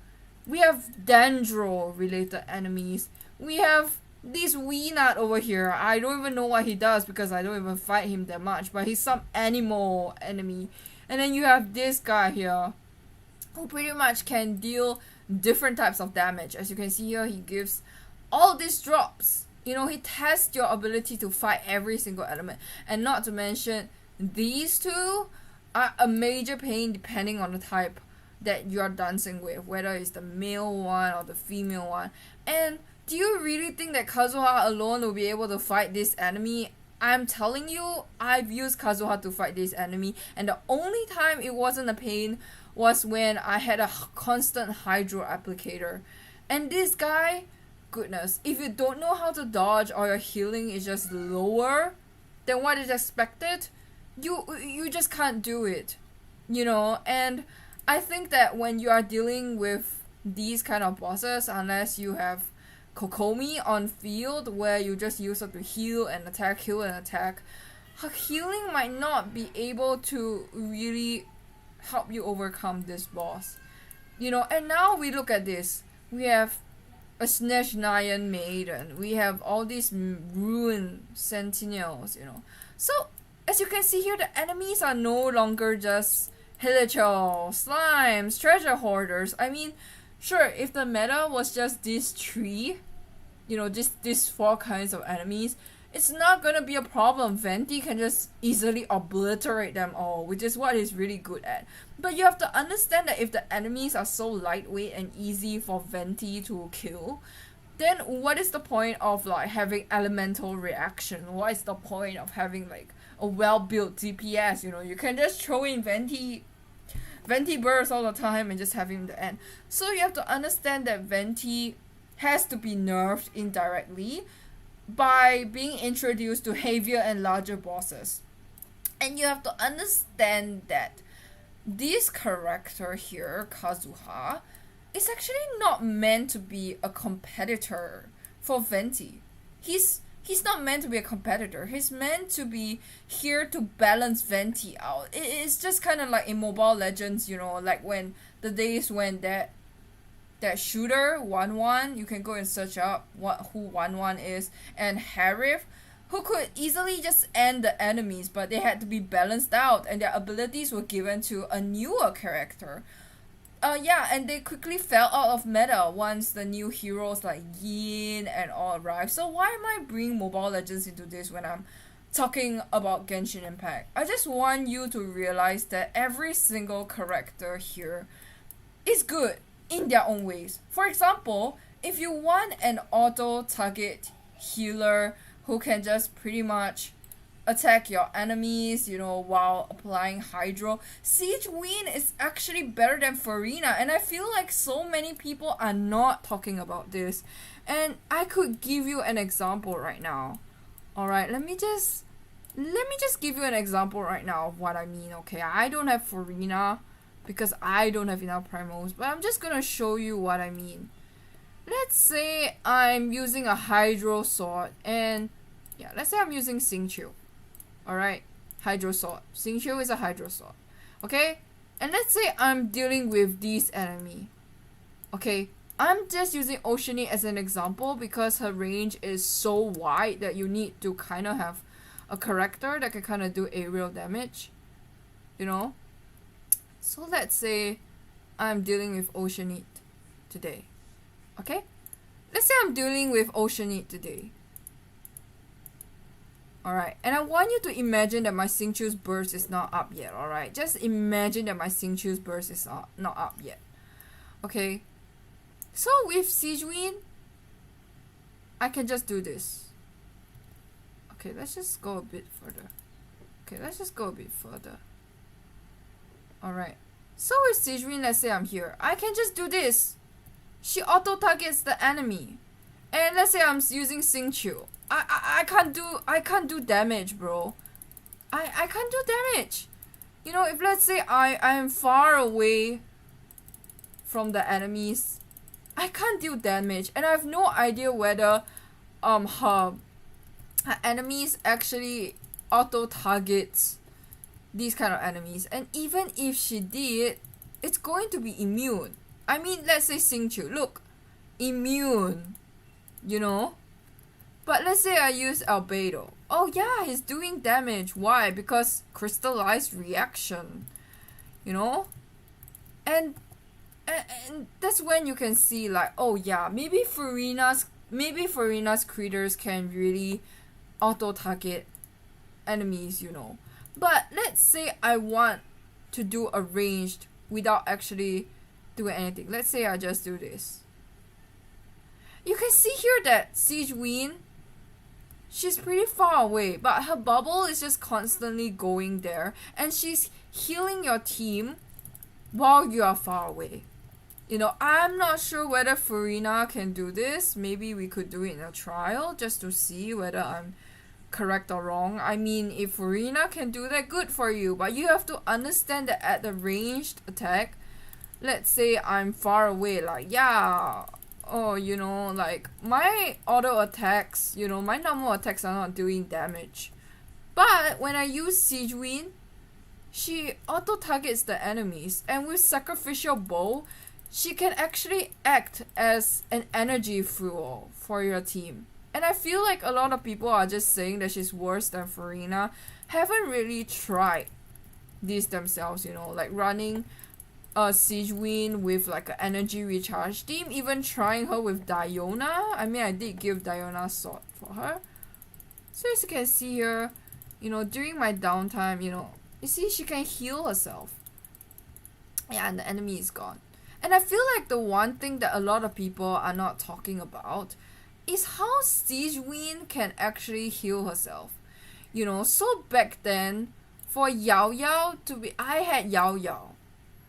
We have Dendro related enemies. We have this Weenat over here. I don't even know what he does because I don't even fight him that much, but he's some animal enemy. And then you have this guy here who pretty much can deal different types of damage. As you can see here, he gives all these drops. You know, he tests your ability to fight every single element. And not to mention, these two are a major pain depending on the type that you're dancing with, whether it's the male one or the female one. And do you really think that Kazuha alone will be able to fight this enemy? I'm telling you, I've used Kazuha to fight this enemy, and the only time it wasn't a pain was when I had a constant hydro applicator. And this guy, goodness, if you don't know how to dodge or your healing is just lower than what is expected, you just can't do it, you know. And I think that when you are dealing with these kind of bosses, unless you have Kokomi on field where you just use it to heal and attack, heal and attack, her healing might not be able to really help you overcome this boss, you know. And now we look at this, we have a Snezhnayan maiden, we have all these ruined sentinels, you know. So as you can see here, the enemies are no longer just hilchurl, slimes, treasure hoarders. I mean, sure, if the meta was just these three, you know, just these four kinds of enemies, it's not gonna be a problem. Venti can just easily obliterate them all, which is what he's really good at. But you have to understand that if the enemies are so lightweight and easy for Venti to kill, then what is the point of like having elemental reaction? What is the point of having like a well-built DPS? You know, you can just throw in Venti bursts all the time and just have him the end. So you have to understand that Venti has to be nerfed indirectly by being introduced to heavier and larger bosses. And you have to understand that this character here, Kazuha, is actually not meant to be a competitor for Venti. He's not meant to be a competitor. He's meant to be here to balance Venti out. It's just kind of like in Mobile Legends, you know, like when the days when that shooter 1-1, you can go and search up who 1-1 is, and Harif, who could easily just end the enemies, but they had to be balanced out and their abilities were given to a newer character. And they quickly fell out of meta once the new heroes like Yin and all arrived. So why am I bringing Mobile Legends into this when I'm talking about Genshin Impact? I just want you to realize that every single character here is good in their own ways. For example, if you want an auto-target healer who can just pretty much attack your enemies, you know, while applying hydro, Sigewinne is actually better than Furina, and I feel like so many people are not talking about this. And I could give you an example right now. Alright, let me just give you an example right now of what I mean, okay? I don't have Furina because I don't have enough primals, but I'm just gonna show you what I mean. Let's say I'm using a hydro sword, and yeah, let's say I'm using Xingqiu. Alright, hydro sword. Xingqiu is a hydro sword. Okay? And let's say I'm dealing with this enemy. Okay, I'm just using Oceanie as an example because her range is so wide that you need to kind of have a character that can kind of do aerial damage. You know? So let's say I'm dealing with Oceanie today. Okay? Let's say I'm dealing with Oceanie today. Alright, and I want you to imagine that my Xingqiu's burst is not up yet, alright? Just imagine that my Xingqiu's burst is not up yet. Okay? So with Sigewinne, I can just do this. Okay, let's just go a bit further. Okay, let's just go a bit further. Alright. So with Sigewinne, let's say I'm here. I can just do this. She auto-targets the enemy. And let's say I'm using Xingqiu. I can't do damage, bro. I can't do damage. You know, if let's say I am far away from the enemies, I can't do damage, and I have no idea whether her enemies actually auto targets these kind of enemies. And even if she did, it's going to be immune. I mean, let's say Xingqiu, look, immune, you know. But let's say I use Albedo. Oh yeah, he's doing damage. Why? Because crystallized reaction, you know. And that's when you can see like, oh yeah, maybe Furina's critters can really auto target enemies, you know. But let's say I want to do a ranged without actually doing anything. Let's say I just do this. You can see here that Sigewinne, she's pretty far away, but her bubble is just constantly going there, and she's healing your team while you are far away. You know, I'm not sure whether Furina can do this. Maybe we could do it in a trial just to see whether I'm correct or wrong. I mean, if Furina can do that, good for you. But you have to understand that at the ranged attack, let's say I'm far away, like, yeah, oh, you know, like, my auto attacks, you know, my normal attacks are not doing damage. But when I use Sigewinne, she auto targets the enemies, and with Sacrificial Bow, she can actually act as an energy fuel for your team. And I feel like a lot of people are just saying that she's worse than Furina, haven't really tried this themselves, you know, like running Sigewinne with like an energy recharge team, even trying her with Diona. I mean, I did give Diona sword for her. So as you can see here, you know, during my downtime, you know, you see she can heal herself. Yeah, and the enemy is gone. And I feel like the one thing that a lot of people are not talking about is how Sigewinne can actually heal herself. You know, so back then, for Yao Yao to be... I had Yao Yao.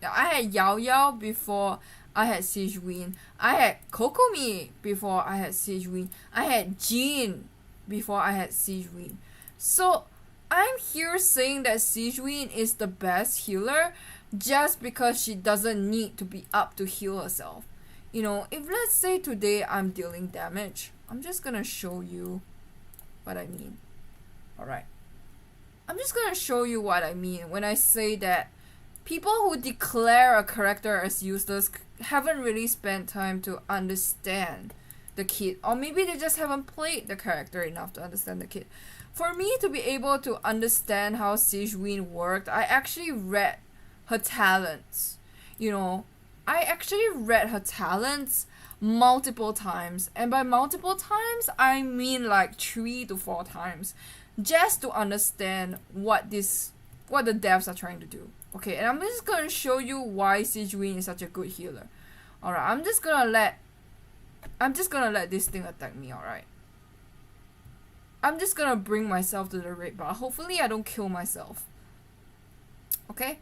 I had Yao Yao before I had Sigewinne. I had Kokomi before I had Sigewinne. I had Jean before I had Sigewinne. So, I'm here saying that Sigewinne is the best healer just because she doesn't need to be up to heal herself. You know, if let's say today I'm dealing damage, I'm just gonna show you what I mean. Alright. I'm just gonna show you what I mean when I say that people who declare a character as useless haven't really spent time to understand the kit. Or maybe they just haven't played the character enough to understand the kit. For me to be able to understand how Sigewinne worked, I actually read her talents. You know, I actually read her talents multiple times, and by multiple times I mean like 3 to 4 times, just to understand what the devs are trying to do. Okay, and I'm just gonna show you why Sigewinne is such a good healer. Alright, I'm just gonna let this thing attack me, alright? I'm just gonna bring myself to the red bar. Hopefully I don't kill myself. Okay?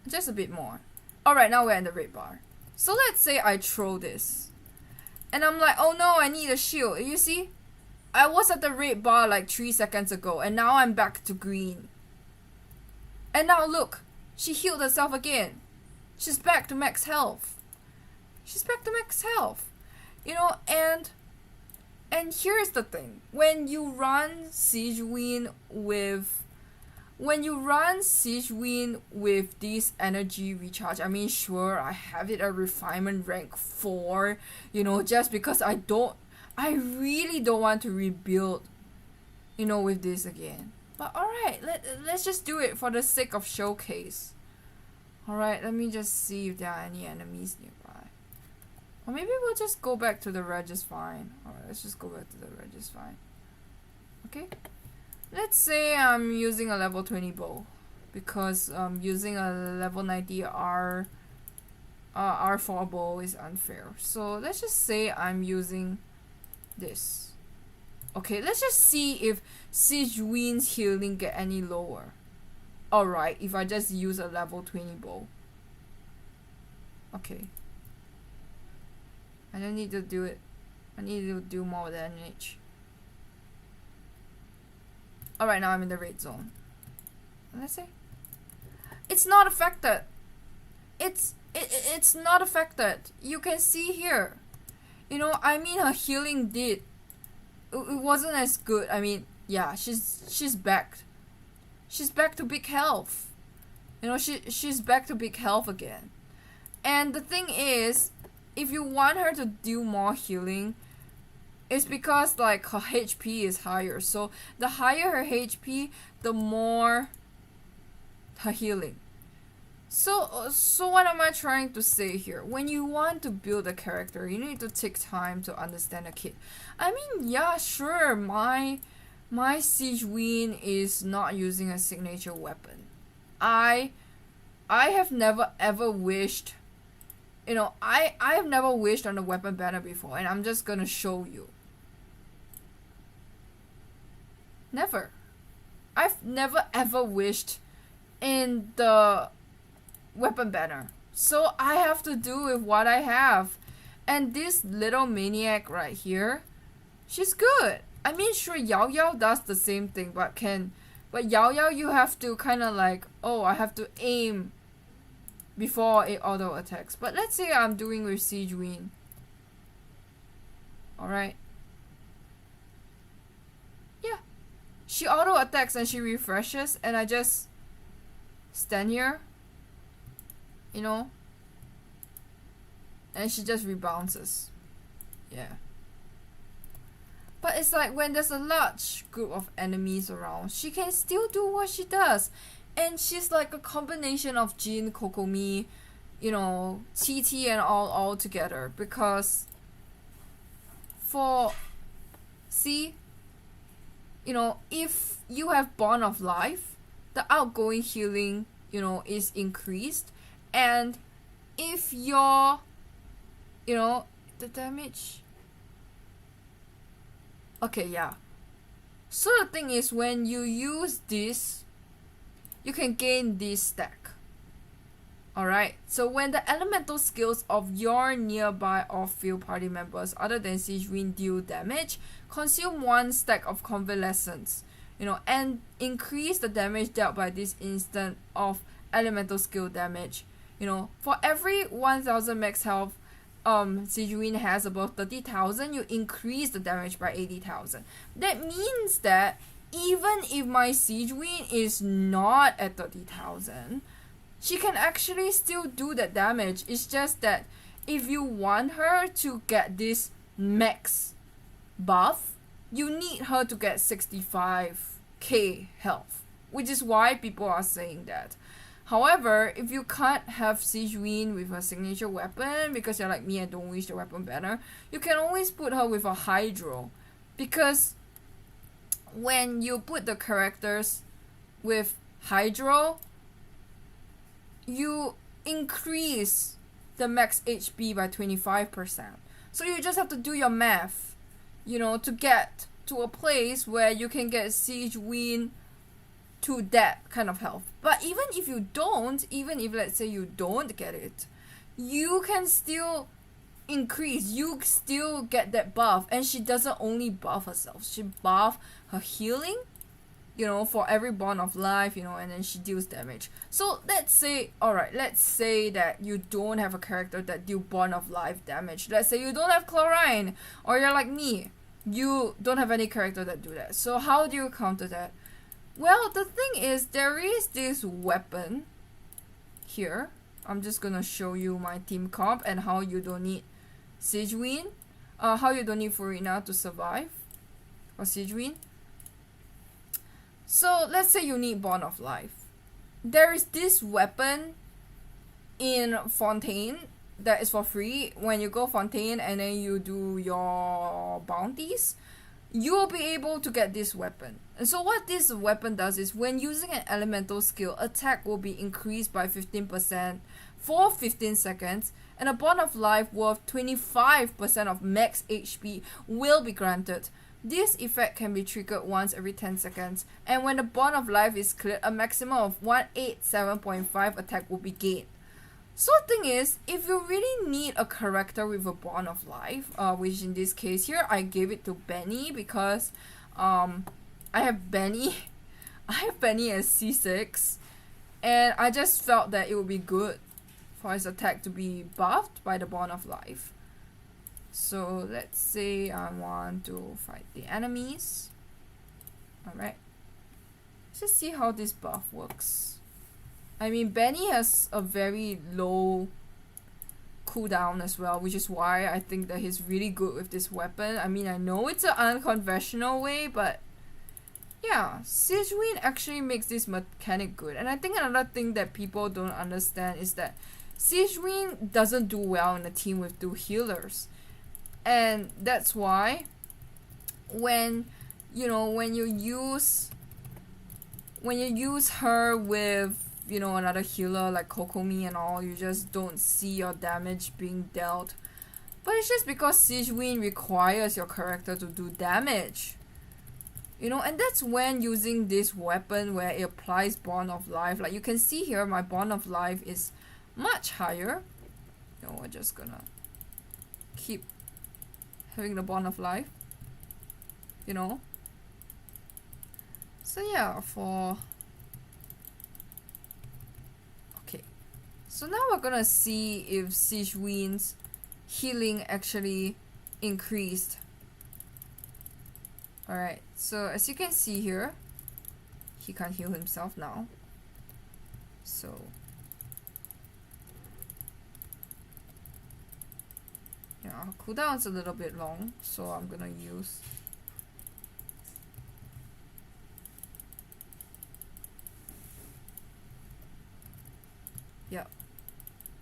Just a bit more. Alright, now we're in the red bar. So let's say I throw this. And I'm like, oh no, I need a shield. You see? I was at the red bar like 3 seconds ago, and now I'm back to green. And now look, she healed herself again. She's back to max health. She's back to max health. You know, and here's the thing. When you run Sigewinne with this energy recharge, I mean, sure, I have it at refinement rank 4, you know, just because I really don't want to rebuild, you know, with this again. But alright, let's just do it for the sake of showcase. Alright, let me just see if there are any enemies nearby. Or maybe we'll just go back to the red just fine. Alright, let's just go back to the red just fine. Okay? Let's say I'm using a level 20 bow, because using a level 90 R4 bow is unfair. So let's just say I'm using this. Okay, let's just see if Sigewinne's healing get any lower. Alright, if I just use a level 20 bow. Okay. I don't need to do it. I need to do more damage. Alright, now I'm in the red zone. Let's see. It's not affected. It's not affected. You can see here. You know, I mean, her healing did. It wasn't as good. I mean, yeah, she's back. She's back to big health. You know, she's back to big health again. And the thing is, if you want her to do more healing, it's because like her HP is higher. So the higher her HP, the more her healing. So what am I trying to say here? When you want to build a character, you need to take time to understand a kid. I mean, yeah, sure, my Sigewinne is not using a signature weapon. I have never ever wished, you know, I have never wished on a weapon banner before, and I'm just gonna show you. Never. I've never ever wished in the weapon banner. So I have to do with what I have. And this little maniac right here, she's good. I mean, sure, Yao Yao does the same thing, but Yao Yao, you have to kind of like, oh, I have to aim before it auto attacks. But let's say I'm doing with Sigewinne. Alright. Yeah. She auto attacks and she refreshes, and I just stand here, you know, and she just rebounces. Yeah. But it's like when there's a large group of enemies around, she can still do what she does. And she's like a combination of Jin, Kokomi, you know, TT and all together. Because see, you know, if you have Bond of Life, the outgoing healing, you know, is increased. And if your, you know, the damage. Okay, yeah. So the thing is, when you use this, you can gain this stack. Alright, so when the elemental skills of your nearby or field party members other than Sigewinne deal damage, consume 1 stack of convalescence, you know, and increase the damage dealt by this instant of elemental skill damage. You know, for every 1000 max health Sigewinne has above 30,000, you increase the damage by 80,000. That means that even if my Sigewinne is not at 30,000, she can actually still do that damage. It's just that if you want her to get this max buff, you need her to get 65k health, which is why people are saying that. However, if you can't have Sigewinne with her signature weapon because you're like me and don't wish the weapon banner, you can always put her with a hydro. Because when you put the characters with hydro, you increase the max HP by 25%. So you just have to do your math, you know, to get to a place where you can get Sigewinne to that kind of health. But even if you don't, even if let's say you don't get it, you can still increase, you still get that buff. And she doesn't only buff herself, she buff her healing, you know, for every bond of life, you know, and then she deals damage. So let's say, alright, let's say that you don't have a character that deal bond of life damage. Let's say you don't have Chlorine, or you're like me, you don't have any character that do that. So how do you counter that? Well, the thing is, there is this weapon here. I'm just gonna show you my team comp and how you don't need Sigewinne, how you don't need Furina to survive, or Sigewinne. So let's say you need Bond of Life. There is this weapon in Fontaine that is for free. When you go Fontaine and then you do your bounties, you will be able to get this weapon. And so what this weapon does is, when using an elemental skill, attack will be increased by 15% for 15 seconds, and a bond of life worth 25% of max HP will be granted. This effect can be triggered once every 10 seconds, and when the bond of life is cleared, a maximum of 187.5 attack will be gained. So the thing is, if you really need a character with a bond of life, which in this case here, I gave it to Benny because I have Benny as C6, and I just felt that it would be good for his attack to be buffed by the bond of life. So let's say I want to fight the enemies. Alright. Let's just see how this buff works. I mean, Benny has a very low cooldown as well, which is why I think that he's really good with this weapon. I mean, I know it's an unconventional way, but yeah, Sigewinne actually makes this mechanic good. And I think another thing that people don't understand is that Sigewinne doesn't do well in a team with 2 healers. And that's why when you use her with another healer like Kokomi and all, you just don't see your damage being dealt. But it's just because Sigewinne requires your character to do damage. And that's when using this weapon where it applies bond of life. Like you can see here, my bond of life is much higher. We're just gonna keep having the bond of life. So yeah, so now we're gonna see if Sigewinne's healing actually increased. Alright, so as you can see here, he can't heal himself now. So yeah, cooldown's a little bit long, so I'm gonna use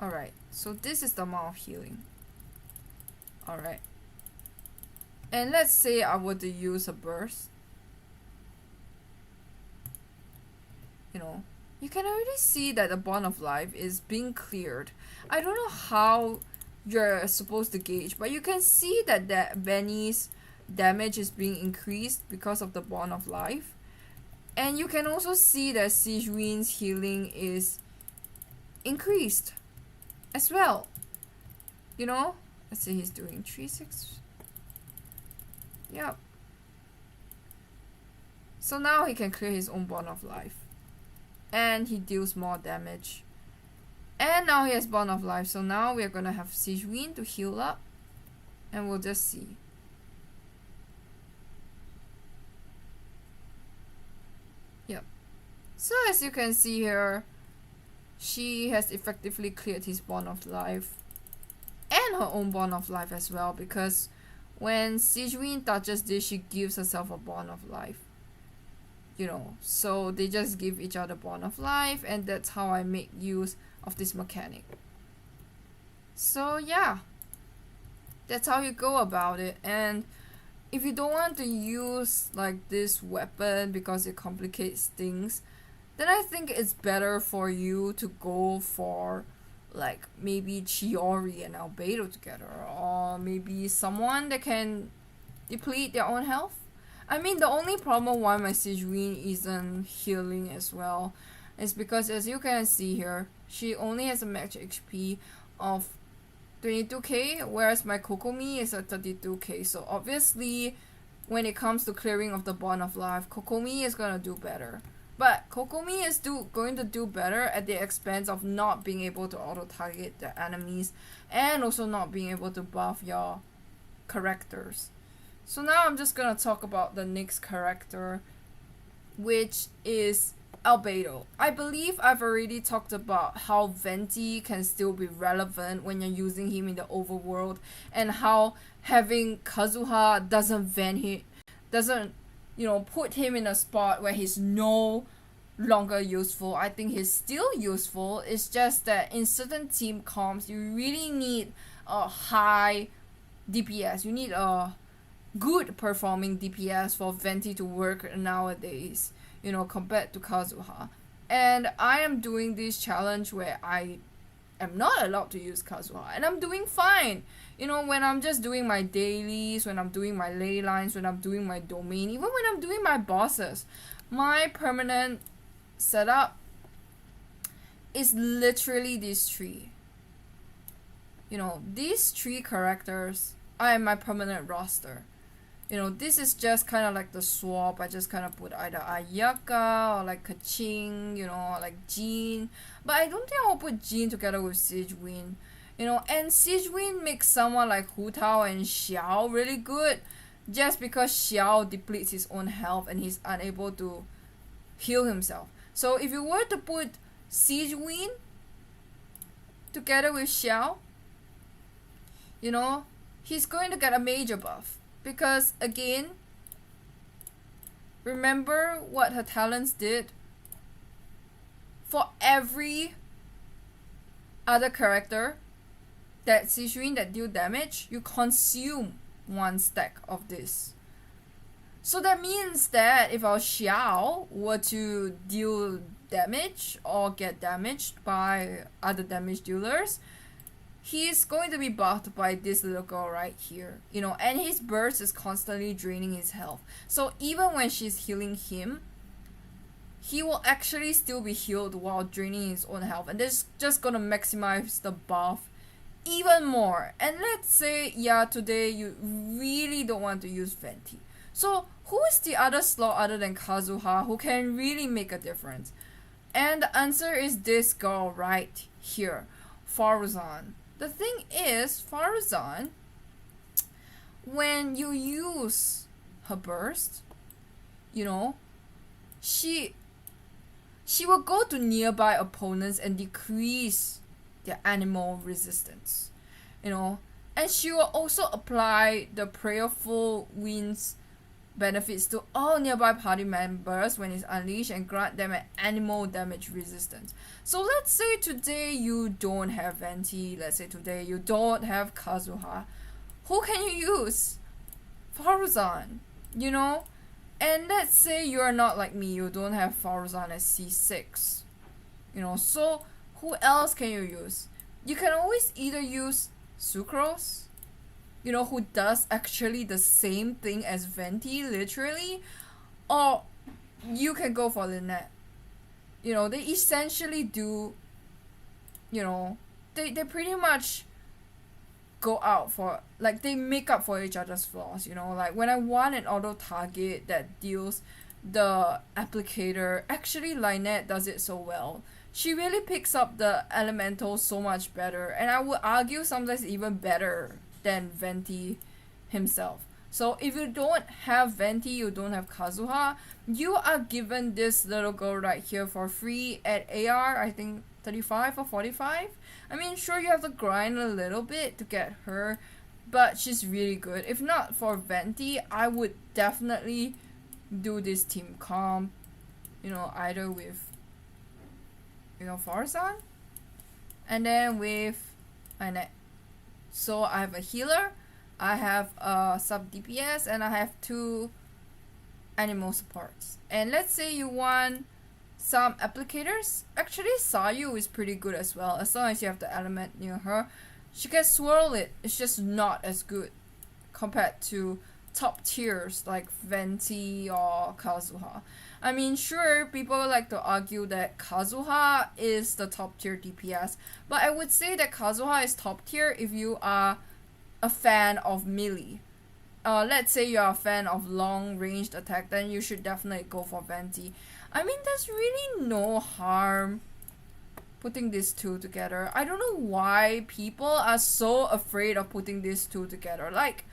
alright, so this is the amount of healing. Alright. And let's say I were to use a burst. You can already see that the bond of life is being cleared. I don't know how you're supposed to gauge, but you can see that Benny's damage is being increased because of the bond of life. And you can also see that Sigewinne's healing is increased as well. Let's say he's doing 3-6. Yep. So now he can clear his own bond of life, and he deals more damage. And now he has bond of life, so now we're gonna have Sigewinne to heal up, and we'll just see. Yep. So as you can see here, she has effectively cleared his bond of life and her own bond of life as well, because when Sigewinne touches this, she gives herself a bond of life. So they just give each other bond of life, and that's how I make use of this mechanic. So yeah, that's how you go about it. And if you don't want to use like this weapon because it complicates things, then I think it's better for you to go for like maybe Chiori and Albedo together, or maybe someone that can deplete their own health. I mean, the only problem why my Sigewinne isn't healing as well is because, as you can see here, she only has a max HP of 22k, whereas my Kokomi is at 32k. So obviously, when it comes to clearing of the bond of life, Kokomi is gonna do better. But Kokomi is going to do better at the expense of not being able to auto-target the enemies, and also not being able to buff your characters. So now I'm just gonna talk about the next character, which is Albedo. I believe I've already talked about how Venti can still be relevant when you're using him in the overworld, and how having Kazuha doesn't put him in a spot where he's no longer useful. I think he's still useful. It's just that in certain team comps, you really need a high DPS. You need a good performing DPS for Venti to work nowadays, compared to Kazuha. And I am doing this challenge where I am not allowed to use Kazuha, and I'm doing fine. You know, when I'm just doing my dailies, when I'm doing my ley lines, when I'm doing my domain, even when I'm doing my bosses, my permanent setup is literally these three. You know, these three characters are in my permanent roster. You know, this is just kind of like the swap. I just kind of put either Ayaka or like Kaching, you know, or like Jean. But I don't think I'll put Jean together with Sigewinne. You know, and Sigewinne makes someone like Hu Tao and Xiao really good just because Xiao depletes his own health and he's unable to heal himself. So if you were to put Sigewinne together with Xiao, you know, he's going to get a major buff. Because, again, remember what her talents did? For every other character that Sigewinne that deal damage, you consume 1 stack of this. So that means that if our Xiao were to deal damage or get damaged by other damage dealers, he's going to be buffed by this little girl right here, you know, and his burst is constantly draining his health. So even when she's healing him, he will actually still be healed while draining his own health, and this is just gonna maximize the buff even more. And let's say, yeah, today you really don't want to use Venti. So who is the other slot other than Kazuha who can really make a difference? And the answer is this girl right here, Faruzan. The thing is, Faruzan, when you use her burst, you know, she will go to nearby opponents and decrease their animal resistance, you know, and she will also apply the prayerful winds benefits to all nearby party members when it's unleashed and grant them an animal damage resistance. So let's say today you don't have Venti, let's say today you don't have Kazuha. Who can you use? Faruzan, you know? And let's say you're not like me, you don't have Faruzan as C6. You know, so who else can you use? You can always either use Sucrose, you know, who does actually the same thing as Venti, literally, or you can go for Lynette. You know, they essentially do, you know, they pretty much go out for, like, they make up for each other's flaws, you know, like, when I want an auto target that deals the applicator, actually Lynette does it so well. She really picks up the elemental so much better, and I would argue sometimes even better than Venti himself. So if you don't have Venti, you don't have Kazuha, you are given this little girl right here for free at AR, I think 35 or 45. I mean, sure, you have to grind a little bit to get her, but she's really good. If not for Venti, I would definitely do this team comp, you know, either with, you know, Faruzan, and then with Annette. So I have a healer, I have a sub DPS, and I have 2 animal supports. And let's say you want some applicators. Actually, Sayu is pretty good as well. As long as you have the element near her, she can swirl it. It's just not as good compared to top tiers like Venti or Kazuha. I mean, sure, people like to argue that Kazuha is the top tier DPS, but I would say that Kazuha is top tier if you are a fan of melee. Let's say you are a fan of long ranged attack, then you should definitely go for Venti. I mean, there's really no harm putting these two together. I don't know why people are so afraid of putting these two together. Like,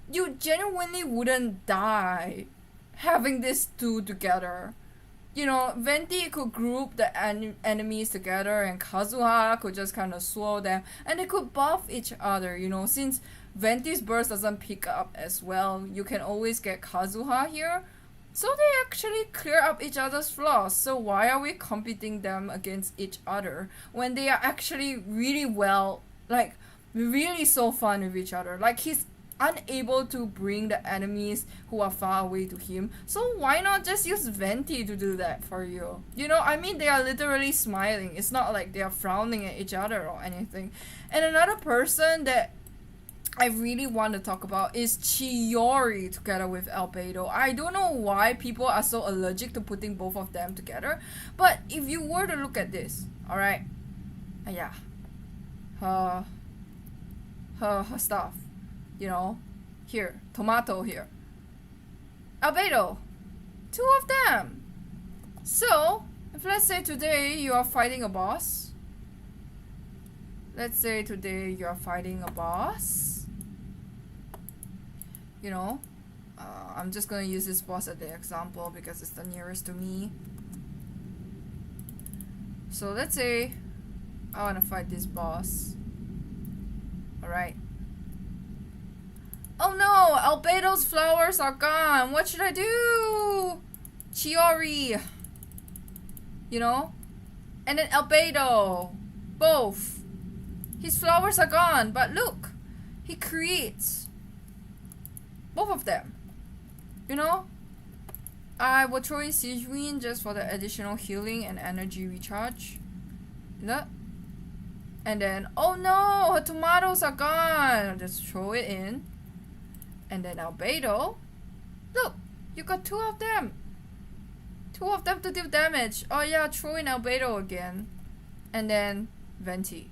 you genuinely wouldn't die having these two together. You know, Venti could group the enemies together, and Kazuha could just kind of swirl them, and they could buff each other, you know. Since Venti's burst doesn't pick up as well, you can always get Kazuha here. So they actually clear up each other's flaws. So why are we competing them against each other when they are actually really well, like, really so fun with each other? Like, his unable to bring the enemies who are far away to him. So why not just use Venti to do that for you? You know, I mean, they are literally smiling. It's not like they are frowning at each other or anything. And another person that I really want to talk about is Chiori together with Albedo. I don't know why people are so allergic to putting both of them together, but if you were to look at this, alright, yeah, her stuff, you know, here, tomato here, Albedo, two of them. So, if let's say today you are fighting a boss, you know, I'm just gonna use this boss as the example because it's the nearest to me. So let's say I wanna fight this boss. Alright. Oh no! Albedo's flowers are gone! What should I do? Chiori! You know? And then Albedo! Both! His flowers are gone, but look! He creates both of them. You know? I will throw in Sigewinne just for the additional healing and energy recharge. Look. And then, oh no! Her tomatoes are gone! I'll just throw it in. And then Albedo. Look! You got two of them! Two of them to deal damage. Oh yeah, throw in Albedo again. And then Venti.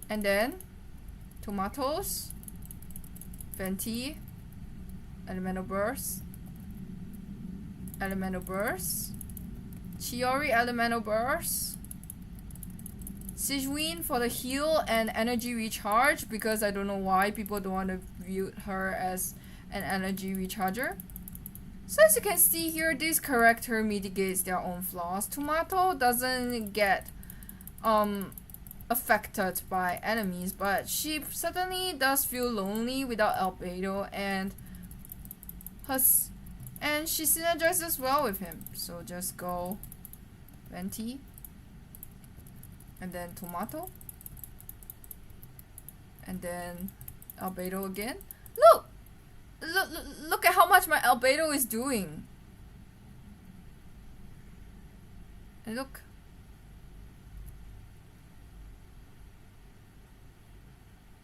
And then tomatoes, Venti, elemental burst, Chiori elemental burst, Sigewinne for the heal and energy recharge because I don't know why people don't want to view her as an energy recharger. So as you can see here, this character mitigates their own flaws. Tomato doesn't get affected by enemies, but she certainly does feel lonely without Albedo, and she synergizes well with him. So just go Venti and then Tomato and then Albedo again. Look! Look at how much my Albedo is doing. And look.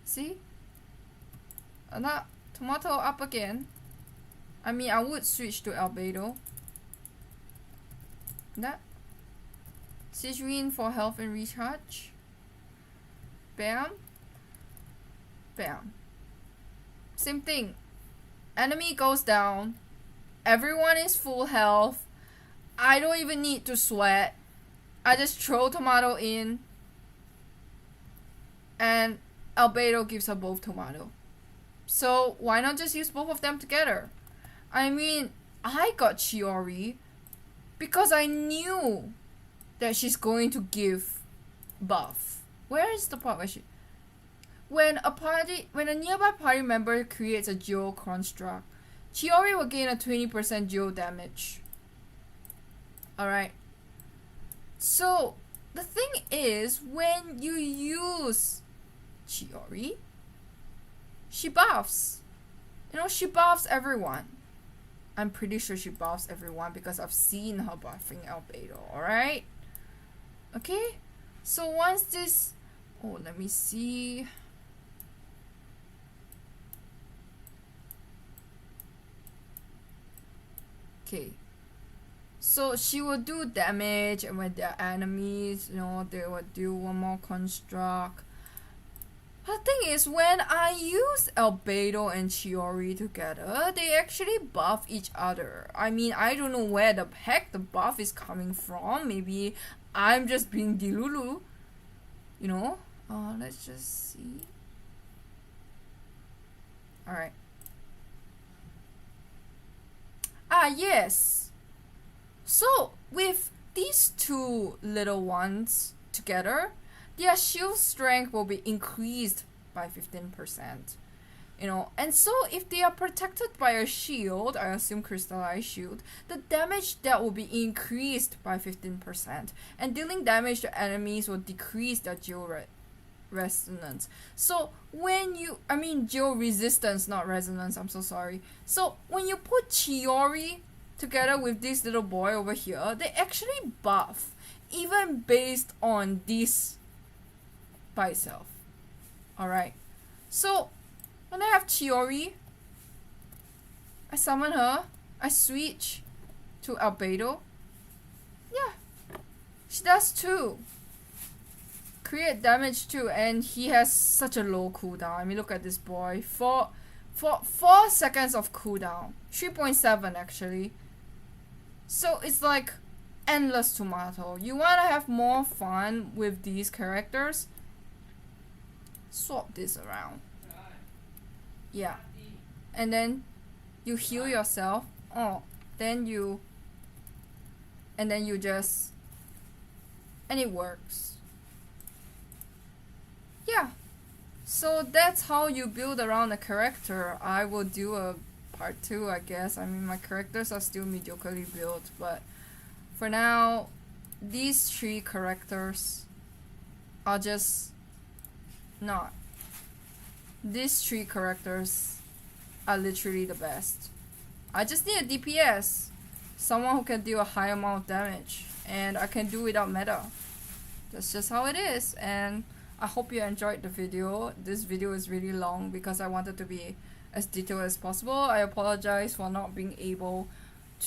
See? That Tomato up again. I mean, I would switch to Albedo. That. Sigewinne for health and recharge. Bam. Bam. Same thing. Enemy goes down. Everyone is full health. I don't even need to sweat. I just throw Tomato in. And Albedo gives her both tomato. So why not just use both of them together? I mean, I got Chiori because I knew that she's going to give buff. Where is the part where she... When a nearby party member creates a geo construct, Chiori will gain a 20% geo damage. Alright. So, the thing is, when you use Chiori, she buffs. You know, she buffs everyone. I'm pretty sure she buffs everyone because I've seen her buffing Albedo, alright? Okay? So once this... Oh, let me see... Okay, so she will do damage, and when they're enemies, you know, they will do one more construct. The thing is, when I use Albedo and Chiori together, they actually buff each other. I mean, I don't know where the heck the buff is coming from. Maybe I'm just being Dilulu, you know? Let's just see. Alright. Ah, yes. So, with these two little ones together, their shield strength will be increased by 15%. You know, and so if they are protected by a shield, I assume crystallized shield, the damage that will be increased by 15%. And dealing damage to enemies will decrease their geo rate. resonance. So when you, geo resistance, not resonance, I'm so sorry. So when you put Chiori together with this little boy over here, they actually buff, even based on this by itself. Alright, so when I have Chiori, I summon her, I switch to Albedo. Yeah, she does too. Create damage too, and he has such a low cooldown. I mean, look at this boy. 4 seconds of cooldown. 3.7 actually. So it's like endless tomato. You wanna have more fun with these characters? Swap this around. Yeah. And then you heal yourself. Oh, then you just, and it works. Yeah, so that's how you build around a character. I will do a part 2, I guess. I mean, my characters are still mediocrely built, but for now, these 3 characters are just not. These 3 characters are literally the best. I just need a DPS, someone who can deal a high amount of damage, and I can do without meta. That's just how it is, and I hope you enjoyed the video. This video is really long because I wanted to be as detailed as possible. I apologize for not being able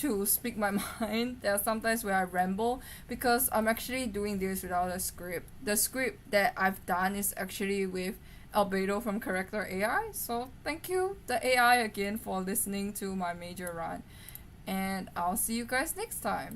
to speak my mind. There are sometimes where I ramble because I'm actually doing this without a script. The script that I've done is actually with Albedo from Character AI. So thank you, the AI, again for listening to my major run. And I'll see you guys next time.